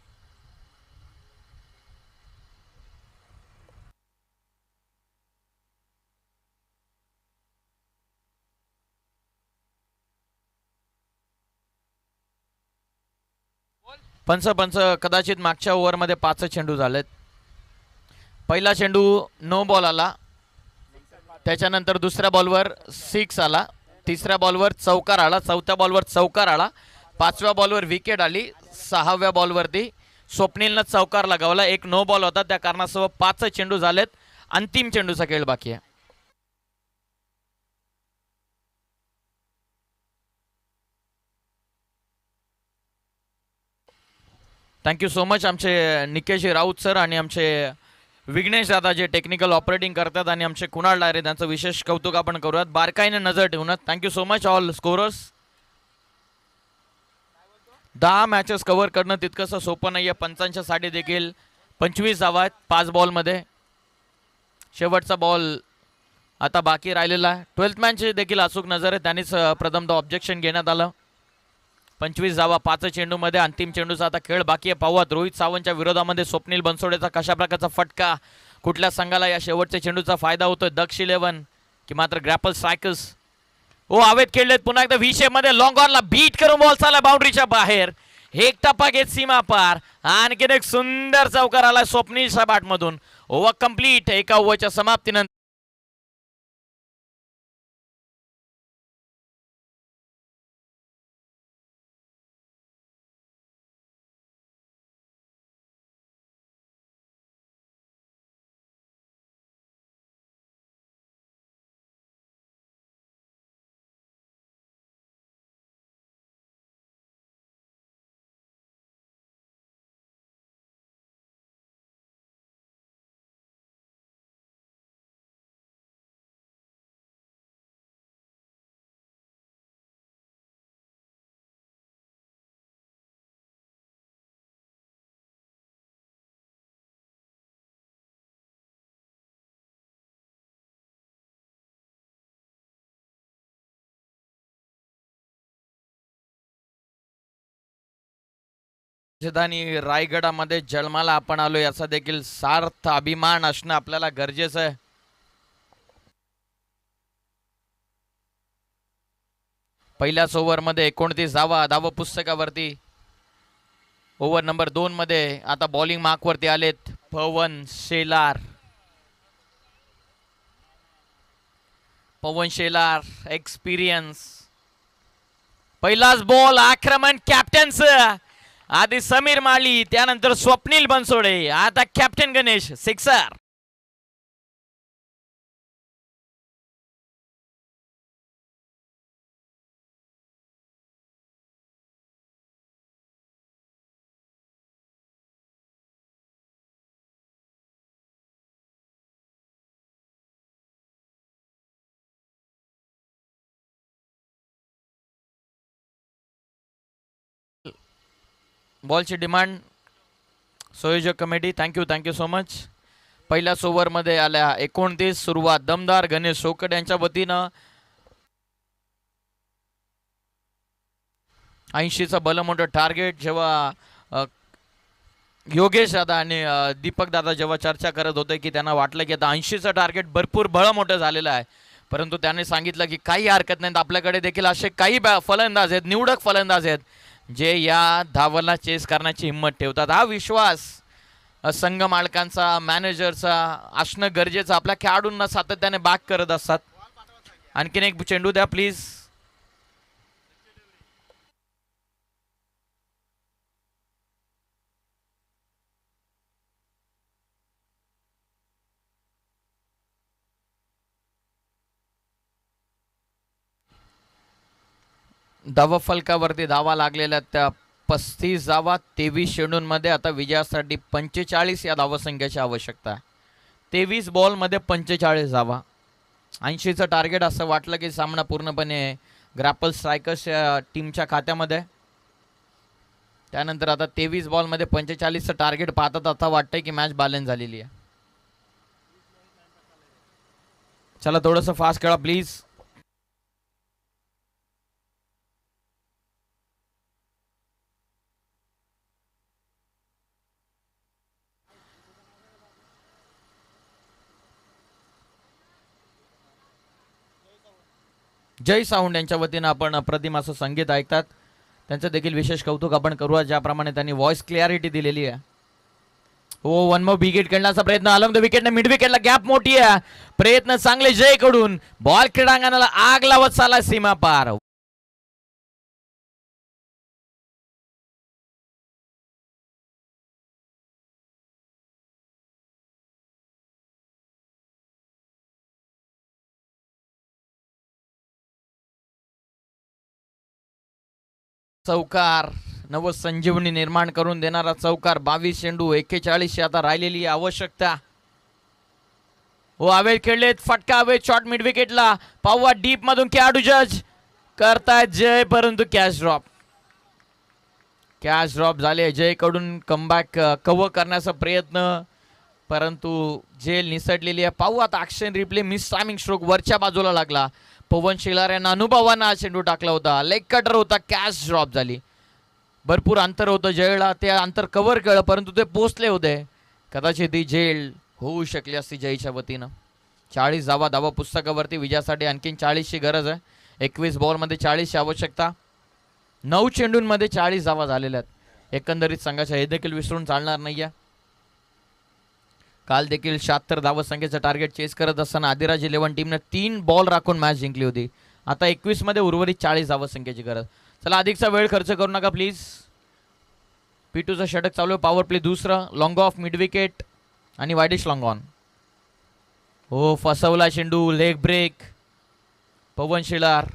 पंच कदाचित मागच्या ओव्हरमध्ये 5 चेंडू झालेत. पहिला चेंडू नो बॉल आला, त्याच्यानंतर दुसऱ्या बॉलवर 6 आला, तिसऱ्या बॉलवर चौकार आला, चौथ्या बॉलवर चौकार आला, 5व्या बॉलवर विकेट आली, 6व्या बॉलवरती स्वप्नीलनं चौकार लगावला. एक नो बॉल होता, त्या कारणासह 5 चेंडू झालेत. अंतिम चेंडूचा खेळ बाकी आहे. थँक्यू सो मच आमचे निकेश राऊत सर आणि आमचे विघ्नेश दादा जे टेक्निकल ऑपरेटिंग करतात, आणि आमचे कुणाल डायरे त्यांचं विशेष कौतुक आपण करूयात बारकाईने नजर ठेवून. Thank you so much all scorers. 10 matches cover करणं तितकंसं सोपं नाही आहे. पंचांच्या साठी देखील 25 धावा आहेत 5 बॉलमध्ये. शेवटचा बॉल आता बाकी राहिलेला आहे. 12th मॅनची देखील अचूक नजर आहे, त्यांनीच प्रथमतः ऑब्जेक्शन घेण्यात आलं. 25 धावा 5 चेंडूमध्ये. अंतिम चेंडूचा आता खेळ बाकी आहे. पाहूयात रोहित सावंतच्या विरोधामध्ये स्वप्नील बनसोडेचा कशा प्रकारचा फटका, कुठल्या संघाला या शेवटच्या चेंडूचा फायदा होतोय, दक्ष 11 की मात्र ग्रॅपल स्ट्रायकर्स. हो हवेत खेळलेत पुन्हा एकदा व्ही शेप मध्ये. लॉंग ऑनला बीट करून बॉल चालला बाउंड्रीच्या बाहेर. एक टप्पा घेत सीमा पार. आणखीन एक सुंदर चौकार आला स्वप्नील सबाट मधून. Over complete. एका ओव्हरच्या समाप्तीनंतर राजधानी रायगडामध्ये जन्माला आपण आलो याचा देखील सार्थ अभिमान असणं आपल्याला गरजेचं आहे. पहिल्याच ओव्हरमध्ये 29 धावा पुस्तकावरती. ओव्हर नंबर 2 मध्ये आता बॉलिंग मार्कवरती आलेत पवन शेलार. पवन शेलार एक्सपिरियन्स. पहिलाच बॉल आक्रमण कॅप्टनचं. आधी समीर माळी, त्यानंतर स्वप्नील बनसोडे, आता कॅप्टन गणेश. सिक्सर. बॉलची डिमांड संयोजक कमिटी. Thank you so much. पहिल्याच ओव्हरमध्ये आल्या 29. सुरुवात दमदार. गणेश सोकट यांच्या वतीनं 80चं भलं मोठं टार्गेट. जेव्हा योगेश दादा आणि दीपक दादा जेव्हा चर्चा करत होते की त्यांना वाटलं की आता 80चं टार्गेट भरपूर भलं मोठं झालेलं आहे, परंतु त्यांनी सांगितलं की काही हरकत नाही, आपल्याकडे देखील असे काही फलंदाज आहेत, निवडक फलंदाज आहेत जे या धावांना चेस करण्याची हिंमत ठेवतात. हा विश्वास संघ मालकांचा, मॅनेजरचा असणं गरजेचं. आपल्या खेळाडूंना सातत्याने बॅक करत असतात. आणखीन एक चेंडू द्या प्लीज. धावा फलकावरती धावा लागलेल्या त्या 35 धावा 23 चेंडूंमध्ये. आता विजयासाठी 45 या धावसंख्येची आवश्यकता आहे. 23 बॉलमध्ये 45 धावा. 80चं टार्गेट असं वाटलं की सामना पूर्णपणे ग्रॅपल स्ट्रायकर्स या टीमच्या खात्यामध्ये. त्यानंतर आता 23 बॉलमध्ये 45चं टार्गेट पाहतात आता वाटतंय की मॅच बॅलन्स झालेली आहे. चला थोडंसं फास्ट खेळा प्लीज. जय साऊंड यांच्या वतीनं आपण अप्रतिम असं संगीत ऐकतात. त्यांचं देखील विशेष कौतुक आपण करूया, ज्याप्रमाणे त्यांनी व्हॉइस क्लॅरिटी दिलेली आहे. हो, वन मोर विकेट खेळण्याचा प्रयत्न. अलॉंग द विकेटने मिड विकेटला गॅप मोठी आहे. प्रयत्न चांगले जय कडून. बॉल क्रीडांगणाला आग लावत चालला सीमा पार. चौकार. नव संजीवनी निर्माण करून देणारा चौकार. 22 चेंडू 41 आता राहिलेली आवश्यकता. हो, अवेळ खेळलेत. फटका अवेळ शॉट मिड विकेटला. पाहुआ डीप मधून खेळाडू जज करतायत जय, परंतु कॅच ड्रॉप झाले. जय कडून कमबॅक कव्हर करण्याचा प्रयत्न, परंतु जेल निसटलेली आहे. पाहू आता action replay. Miss timing stroke वरच्या बाजूला लागला. पवन शेलार यांना अनुभवांना चेंडू टाकला होता. लेग कटर होता. कॅच ड्रॉप झाली. भरपूर अंतर होतं जयला. ते अंतर कव्हर केलं, परंतु ते पोचले होते. कदाचित ही जेल होऊ शकली असती जयच्या वतीनं. 40 धावा पुस्तकावरती. विजयासाठी आणखीन 40ची गरज आहे. 21 बॉलमध्ये 40ची आवश्यकता. 9 चेंडूंमध्ये 40 धावा झालेल्या आहेत. एकंदरीत संघाच्या हे देखील विसरून चालणार नाहीये. काल देखील 76 धावसंख्येचं टार्गेट चेस करत असताना आदिराज 11 टीमने 3 बॉल राखून मॅच जिंकली होती. आता 21 मध्ये उर्वरित 40 धावसंख्येची गरज. चला अधिकचा वेळ खर्च करू नका प्लीज. P2चं षटक चालू आहे. पॉवर प्ले दुसरं. लॉंग ऑफ मिड विकेट आणि वायडिश लॉंग ऑन. हो फसवला चेंडू. Leg break. पवन शेलार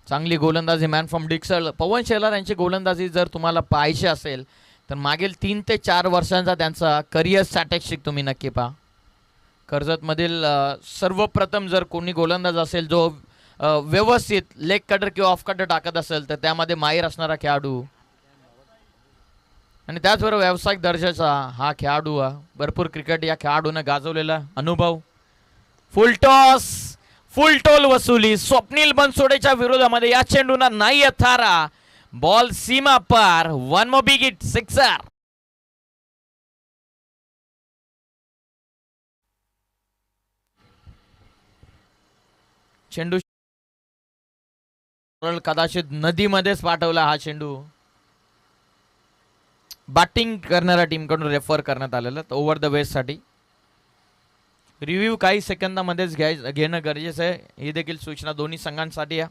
चांगली गोलंदाजी मॅन फ्रॉम डिक्सल. पवन शेलार यांची गोलंदाजी जर तुम्हाला पाहायची असेल तर मागील 3 ते 4 वर्षांचा त्यांचा करिअर स्टॅटिस्टिक तुम्ही नक्की पहा. कर्जतमधील सर्वप्रथम जर कोणी गोलंदाज असेल जो व्यवस्थित लेग कटर किंवा ऑफ कटर टाकत असेल तर त्यामध्ये माहीर असणारा खेळाडू आणि त्याचबरोबर व्यावसायिक दर्जाचा हा खेळाडू. भरपूर क्रिकेट या खेळाडूने गाजवलेला अनुभव. फुल टोल वसुली स्वप्नील बनसोडेच्या विरोधामध्ये. या चेंडूना नाही थारा. बॉल सीमा पार. 1 more big hit, सिक्सर. चेंडू कदाचित नदीमध्येच पाठवला हा चेंडू. बॅटिंग करणाऱ्या टीमकडून रेफर करण्यात आलेलं ओव्हर द वेस्ट साठी. रिव्ह्यू काही सेकंदामध्येच घेणं गरजेचं आहे. ही देखील सूचना दोन्ही संघांसाठी आहे.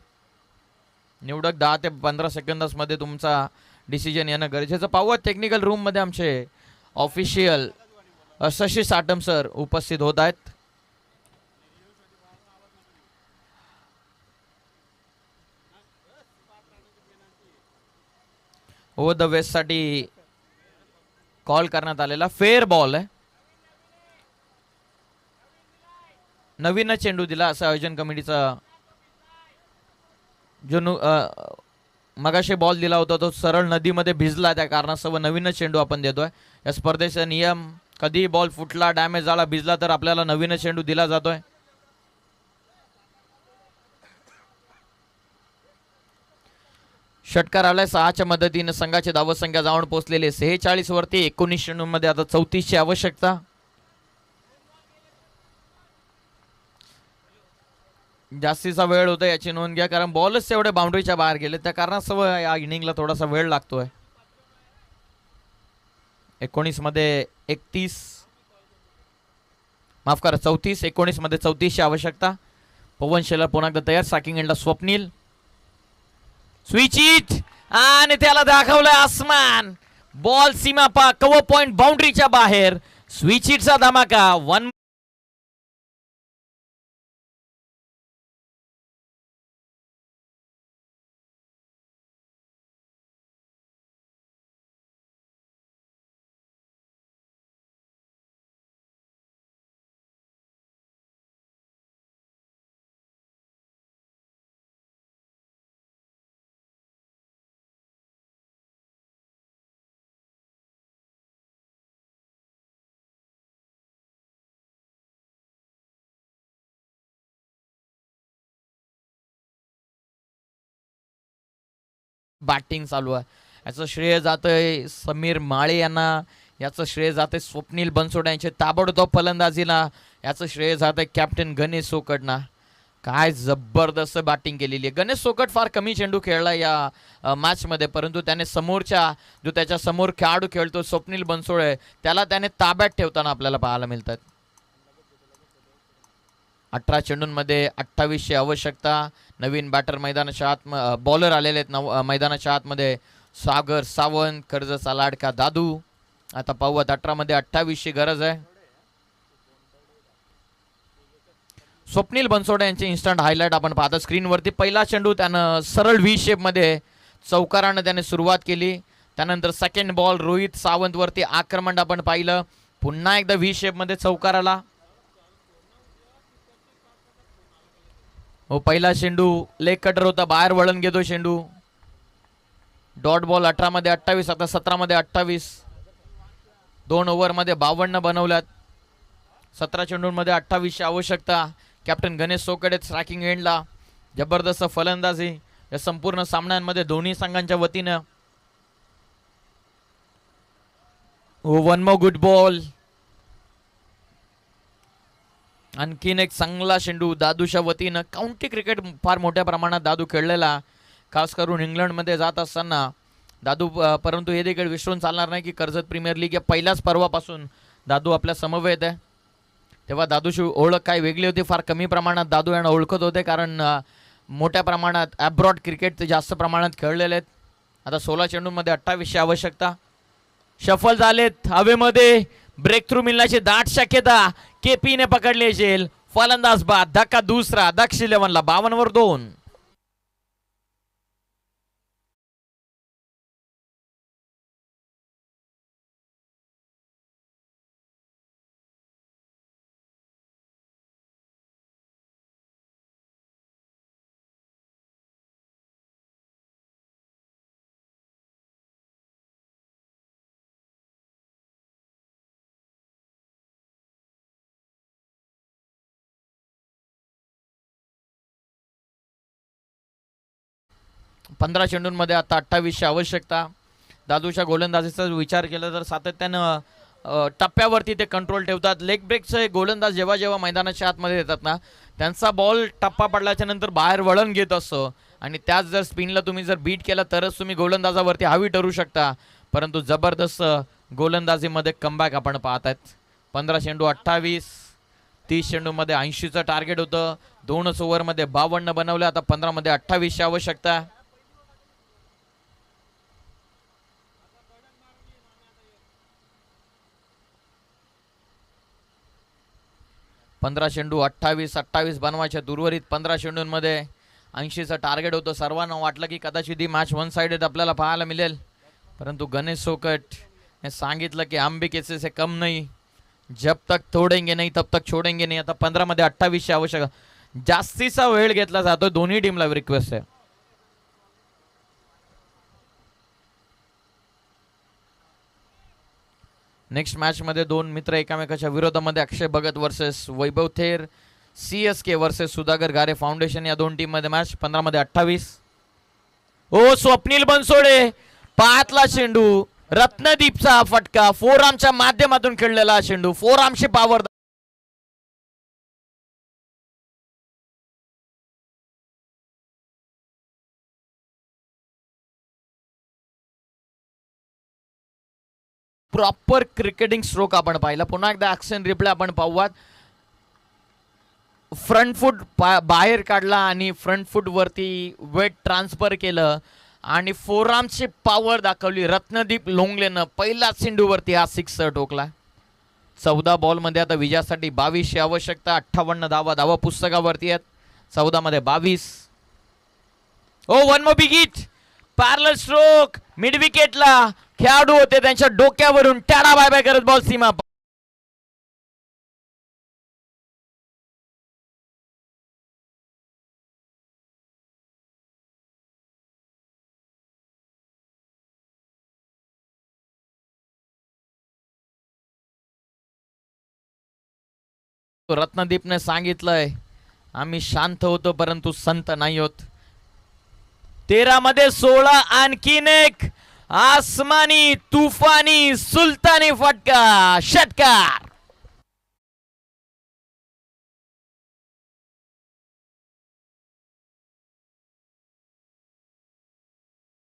निवडक 10 ते 15 सेकंदामध्ये तुमचा डिसिजन येणं गरजेचं. पाहूया टेक्निकल रूम मध्ये आमचे ऑफिशियल शशी साटम सर उपस्थित होत आहेत. ओव्हर द वेस्ट साठी कॉल करण्यात आलेला फेअर बॉल आहे. नवीन चेंडू दिला असं आयोजन कमिटीचा जो मगाशी बॉल दिला होता तो सरळ नदीमध्ये भिजला. त्या कारणास्तव नवीन चेंडू आपण देतोय. या स्पर्धेचा नियम कधी बॉल फुटला डॅमेज झाला भिजला तर आपल्याला नवीन चेंडू दिला जातोय. षटकार आलाय 6च्या मदतीने संघाची धावसंख्या जाऊन पोहोचलेली 46 वरती. 19 चेंडूंमध्ये आता 34ची आवश्यकता. जास्तीचा वेळ होता याची नोंद घ्या कारण बॉलच तेवढे बाउंड्रीच्या बाहेर गेले. त्या कारणास्तव या इनिंगला थोडासा वेळ लागतोय. 19 मध्ये 31 माफ करा 34. 19 मध्ये 34ची आवश्यकता. पवन शेलार पुन्हा एकदा तयार. सॅकिंग एंडला स्वप्नील. स्विच इट आणि त्याला दाखवलंय आसमान. बॉल सीमा पा कव्हर पॉइंट बाउंड्रीच्या बाहेर. स्विच इटचा धमाका. 1 बॅटिंग चालू आहे. याचं श्रेय जातंय समीर माळे यांना. याचं श्रेय जातंय स्वप्नील बनसोडे यांचे ताबडतोब फलंदाजीला. याचं श्रेय जातंय कॅप्टन गणेश सोकटना. काय जबरदस्त बॅटिंग केलेली आहे. गणेश सोकट फार कमी चेंडू खेळला या मॅच मध्ये परंतु त्याने समोरच्या जो त्याच्या समोर खेळाडू खेळतो स्वप्नील बनसोडे त्याला त्याने ताब्यात ठेवताना आपल्याला पाहायला मिळतात. 18 चेंडूंमध्ये 28ची आवश्यकता. नवीन बॅटर मैदानाच्या आत बॉलर आलेले आहेत मैदानाच्या आतमध्ये. सागर सावंत कर्जतचा लाडका दादू. आता पाहूयात 18 मध्ये 28ची गरज आहे. स्वप्नील बनसोडे यांचे इन्स्टंट हायलाइट आपण पाहतो स्क्रीनवरती. पहिला चेंडू त्यानं सरळ व्ही शेप मध्ये चौकारानं त्याने सुरुवात केली. त्यानंतर सेकंड बॉल रोहित सावंत वरती आक्रमण आपण पाहिलं. पुन्हा एकदा व्ही शेप मध्ये चौकाराला. हो पहिला चेंडू लेग कटर होता. बाहेर वळण घेतो चेंडू. डॉट बॉल 18 मध्ये 28. आता 17 मध्ये 28. 2 ओव्हर मध्ये 52 बनवल्यात. 17 चेंडूंमध्ये 28ची आवश्यकता. कॅप्टन गणेश सोकडे स्ट्रायकिंग एंडला. जबरदस्त फलंदाजी या संपूर्ण सामन्यांमध्ये दोन्ही संघांच्या वतीनं. 1 more गुड बॉल. आणखीन एक चांगला चेंडू दादूच्या वतीनं. काउंटी क्रिकेट फार मोठ्या प्रमाणात दादू खेळलेला. खास करून इंग्लंडमध्ये जात असताना दादू परंतु हे देखील विसरून चालणार नाही की कर्जत प्रीमियर लीग या पहिल्याच पर्वापासून दादू आपल्या समवेत आहे. तेव्हा दादूची ओळख काय वेगळी होती, फार कमी प्रमाणात दादू यांना ओळखत होते, कारण मोठ्या प्रमाणात ॲब्रॉड क्रिकेट ते जास्त प्रमाणात खेळलेले आहेत. आता 16 चेंडूंमध्ये 28ची आवश्यकता. शफल झालेत हवेमध्ये, ब्रेक थ्रू मिळण्याची दाट शक्यता. केपीने पकडली झेल, फलंदाज बाद, धक्का दुसरा. दक्ष 11ला 52 वर 2. पंधरा चेंडूंमध्ये आता 28ची आवश्यकता. दादूच्या गोलंदाजीचा विचार केला तर सातत्यानं टप्प्यावरती ते कंट्रोल ठेवतात. लेग ब्रेकचे गोलंदाज जेव्हा जेव्हा मैदानाच्या आतमध्ये येतात ना, त्यांचा बॉल टप्पा पडल्याच्या नंतर बाहेर वळण घेत असतो आणि त्याच जर स्पिनला तुम्ही जर बीट केला तरच तुम्ही गोलंदाजावरती हावी ठरू शकता. परंतु जबरदस्त गोलंदाजीमध्ये कमबॅक आपण पाहत आहेत. 15 चेंडू 28. 30 चेंडूमध्ये 80चं टार्गेट होतं. 2च ओव्हरमध्ये 52 बनवलं. आता 15मध्ये 28ची आवश्यकता. 15 चेंडू 28 बनवायच्या. उर्वरित 15 चेंडूंमध्ये 80चं टार्गेट होतं. सर्वांना वाटलं की कदाचित ही मॅच वन साइडेड आपल्याला पाहायला मिळेल, परंतु गणेश सोकट ने सांगितलं की हम भी किसी से कम नहीं, जब तक तोडेंगे नहीं तब तक छोडेंगे नहीं. आता 15मध्ये 28ची आवश्यक. जास्तीचा वेळ घेतला जातो. दोन्ही टीमला रिक्वेस्ट आहे. नेक्स्ट मॅच मध्ये दोन मित्र एकामेकाच्या विरोधामध्ये. अक्षय भगत वर्सेस वैभव थेर, CSK वर्सेस सुधाकर गारे फाउंडेशन, या दोन टीम मध्ये मॅच. 15मध्ये 28. ओ स्वप्नील बनसोडे, पातला चेंडू, रत्नदीपचा फटका, फोरआर्मच्या माध्यमातून खेळलेला चेंडू, फोरआर्मची पॉवर. प्रॉपर क्रिकेटिंग स्ट्रोक आपण पाहिला. पुन्हा एकदा ऍक्शन रिप्ले आपण पाहूयात. फ्रंट फूट बाहेर काढला आणि फ्रंट फूट वरती वेट ट्रान्सफर केलं आणि फोरआर्मची पॉवर दाखवली रत्नदीप लोंगलेनं. पहिला चेंडूवरती हा 6 ठोकला. 14 बॉलमध्ये आता विजयासाठी 22ची आवश्यकता. 58 धावा पुस्तकावरती आहेत. 14मध्ये 22. Oh one more big hit, parallel stroke, mid विकेटला खेळाडू होते, त्यांच्या डोक्यावरून टाळा बाय बाय करत बॉल सीमा. रत्नदीपने सांगितलंय आम्ही शांत होतो परंतु संत नाही होत. 13मध्ये 16 आणखीन एक आसमानी तुफानी सुलतानी फटका, षटकार.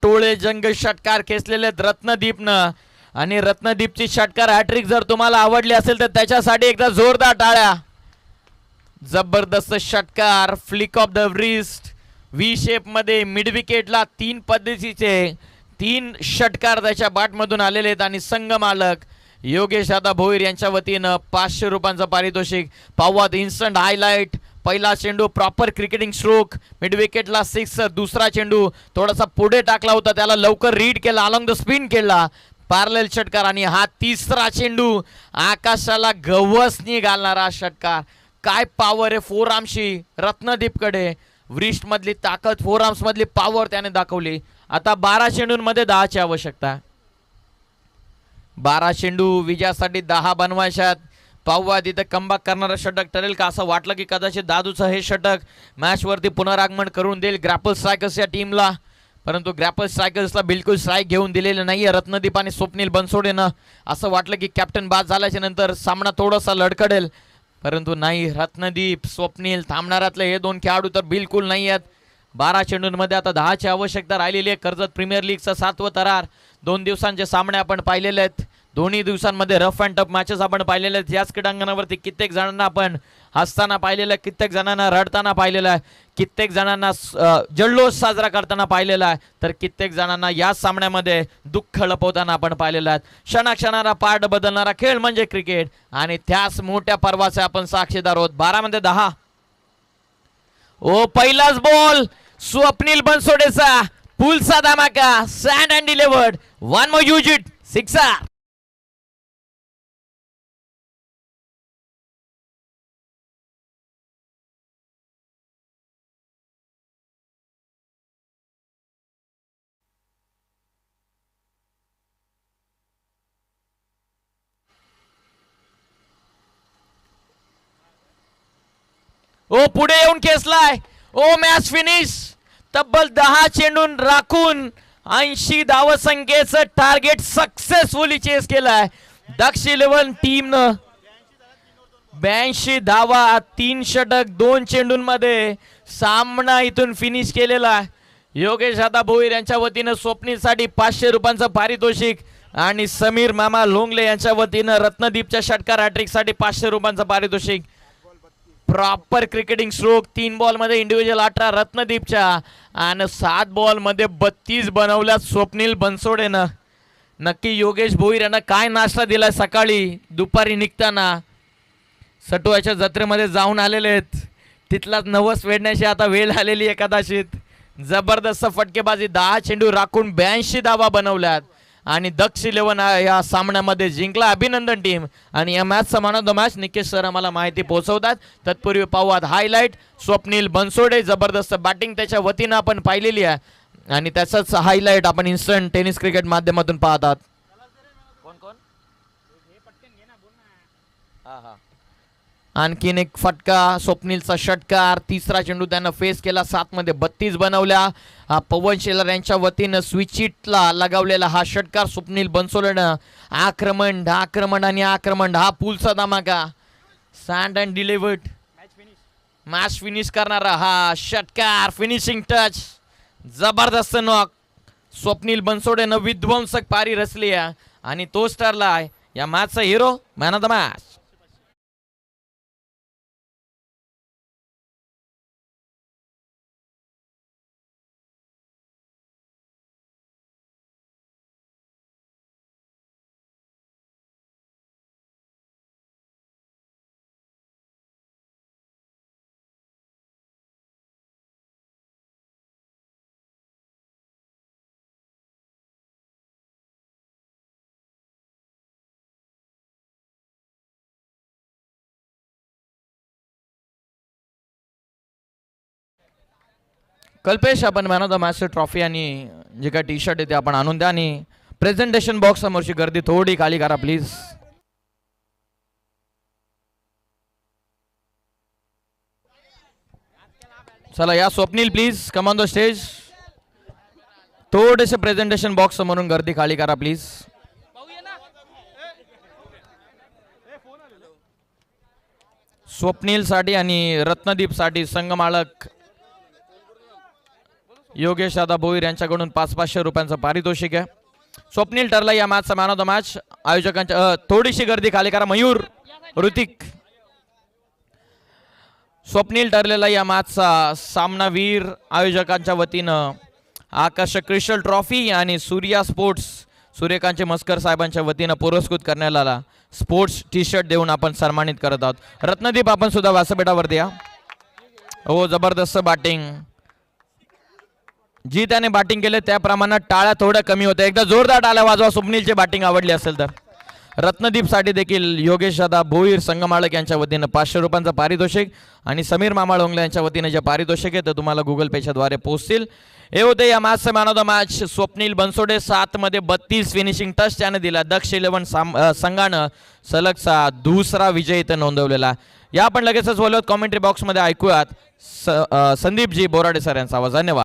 टोळे जंग षटकार खेचलेले रत्नदीपनं. आणि रत्नदीपची षटकार हॅट्रिक जर तुम्हाला आवडली असेल तर त्याच्यासाठी एकदा जोरदार टाळ्या. जबरदस्त षटकार, flick of the wrist, V shape मध्ये मिड विकेटला. 3 पद्धतीचे 3 षटकार त्याच्या बॅटमधून आलेले आहेत. आणि संघ मालक योगेश दादा भोईर यांच्या वतीनं 500 रुपयांचं पारितोषिक. पाहूयात इन्स्टंट हायलाइट. पहिला चेंडू प्रॉपर क्रिकेटिंग स्ट्रोक, मिड विकेटला 6. दुसरा चेंडू थोडासा पुढे टाकला होता, त्याला लवकर रीड केला, अलॉंग द स्पिन केला, पॅरलल षटकार. आणि हा तिसरा चेंडू आकाशाला गवसनी घालणारा षटकार. काय पॉवर आहे फोरआर्मशी रत्नदीपकडे. व्रिस्ट मधली ताकद, फोरआर्म्स मधली पॉवर त्याने दाखवली. आता 12 चेंडूंमध्ये 10ची आवश्यकता. 12 चेंडू विजयासाठी 10 बनवायच्यात. पाहूया तिथे कमबॅक करणारा षटक ठरेल का. असं वाटलं की कदाचित दादूचं हे षटक मॅच वरती पुनरागमन करून देईल ग्रॅपल स्ट्रायकर्स या टीमला, परंतु ग्रॅपल स्ट्रायकर्सला बिलकुल स्ट्राईक घेऊन दिलेलं नाहीये रत्नदीप आणि स्वप्नील बनसोडेनं. असं वाटलं की कॅप्टन बाद झाल्याच्या नंतर सामना थोडासा लढकडेल, परंतु नाही. रत्नदीप, स्वप्नील थांबणाऱ्यातले हे दोन खेळाडू तर बिलकुल नाही आहेत. 12 चेंडूंमध्ये आता 10ची आवश्यकता राहिलेली आहे. कर्जत प्रीमियर लीगचा 7वं थरार. 2 दिवसांचे सामने आपण पाहिलेले आहेत. दोन्ही दिवसांमध्ये रफ अँड टफ मॅचेस आपण पाहिलेले आहेत. याच क्रीडांगणावरती कित्येक जणांना आपण हसताना पाहिलेलं आहे, कित्येक जणांना रडताना पाहिलेलं आहे, कित्येक जणांना जल्लोष साजरा करताना पाहिलेला आहे, तर कित्येक जणांना या सामन्यामध्ये दुःख लपवताना आपण पाहिलेलं आहे. क्षणाक्षणाला पार्ट बदलणारा खेळ म्हणजे क्रिकेट आणि त्याच मोठ्या पर्वाचे आपण साक्षीदार आहोत. 12 मध्ये 10. ओ पहिलाच बॉल स्वप्नील बनसोडेचा पुलचा धमाका. Send and delivered. One more use it. Sixer. Oh पुढे येऊन खेचलाय. ओ मॅच फिनिश. तब्बल 10 चेंडून राखून 80 धावसंख्येचं टार्गेट सक्सेसफुली चेस केलाय. दक्ष 11 टीमनं 82 धावा, 3 षटक, 2 चेंडूंमध्ये सामना इथून फिनिश केलेला आहे. योगेश दादा भोईर यांच्या वतीनं स्वप्नीलसाठी 500 रुपयांचं पारितोषिक आणि समीर मामा लोंगले यांच्या वतीनं रत्नदीपच्या षटकार हॅट्रिकसाठी 500 रुपयांचं पारितोषिक. Proper cricketing stroke. 3 बॉलमध्ये इंडिव्हिज्युअल 18 रत्नदीपच्या आणि 7 बॉलमध्ये 32 बनवल्या स्वप्नील बनसोडेनं. नक्की योगेश भोईर यांना काय नाश्ता दिलाय सकाळी दुपारी निघताना. सटुआच्या जत्रेमध्ये जाऊन आलेले आहेत. तिथलाच नवस वेढण्याची आता वेळ आलेली आहे कदाचित. जबरदस्त फटकेबाजी. 10 चेंडू राखून 82 धावा बनवल्यात आणि दक्ष 11 या सामन्यामध्ये जिंकला. अभिनंदन टीम. आणि या मॅचचा man of the match Nikesh sir आम्हाला माहिती पोहोचवतात. तत्पूर्वी पाहूयात हायलाइट. स्वप्नील बनसोडे जबरदस्त बॅटिंग त्याच्या वतीनं आपण पाहिलेली आहे आणि त्याचाच हायलाइट आपण इन्स्टंट टेनिस क्रिकेट माध्यमातून पाहतात. कोण कोण आणखीन एक फटका. स्वप्नीलचा षटकार. 3रा चेंडू त्यानं फेस केला. 7 मध्ये 32 बनवल्या. पवन शेलार यांच्या वतीनं स्विचिटला लगावलेला हा षटकार स्वप्नील बनसोडेनं. आक्रमण आणि आक्रमण. हा पुलचा धमाका. Send and delivered. Match finish करणारा हा षटकार. Finishing touch. जबरदस्त नॉक. स्वप्नील बनसोडेनं विध्वंसक पारी रचली आहे आणि तोच ठरला आहे या मॅचचा hero, man of the match. Kalpesh आपण man of the match trophy आणि जे काय टी शर्ट आहे ते आपण आणून द्या आणि प्रेझेंटेशन बॉक्स समोरची गर्दी थोडी खाली करा प्लीज. चला या Swapnil please come on the stage. थोडेसे प्रेझेंटेशन बॉक्स समोरून गर्दी खाली करा प्लीज. स्वप्नील साठी आणि रत्नदीप साठी संघमालक योगेश दादा भोईर यांच्याकडून 500 रुपयांचं पारितोषिक आहे. स्वप्नील ठरला या मॅचचा मॅन ऑफ द मॅच. आयोजकांच्या थोडीशी गर्दी खाली करा. मयूर, ऋतिक. स्वप्नील ठरलेला या मॅचचा सामनावीर. आयोजकांच्या वतीनं आकर्षक क्रिस्टल ट्रॉफी आणि सूर्या स्पोर्ट्स सूर्यकांतचे मस्कर साहेबांच्या वतीनं पुरस्कृत करण्यात आला स्पोर्ट्स टी शर्ट देऊन आपण सन्मानित करत आहोत. रत्नदीप आपण सुद्धा व्यासपीठावरती या. हो जबरदस्त बॅटिंग. जी त्याने बॅटिंग केले त्या प्रमाणात टाळ्या थोड्या कमी होत्या. एकदा जोरदार टाळ्या वाजवा स्वप्नीलची बॅटिंग आवडली असेल तर. रत्नदीप साठी देखील योगेश दादा भोईर संघमालक यांच्या वतीनं 500 रुपयांचं पारितोषिक आणि समीर मामा लोंगले यांच्या वतीनं जे पारितोषिक आहे ते तुम्हाला गुगल पेच्या द्वारे पोहोचतील. हे होते या मॅचचे man of the match Swapnil Bansode. 7 मध्ये 32 फिनिशिंग टच त्याने दिला. दक्ष 11 संघानं सलगचा दुसरा विजय इथं नोंदवलेला. या आपण लगेचच बोलूयात कॉमेंट्री बॉक्समध्ये ऐकूयात संदीपजी बोराडे सर यांचा आवाज. धन्यवाद.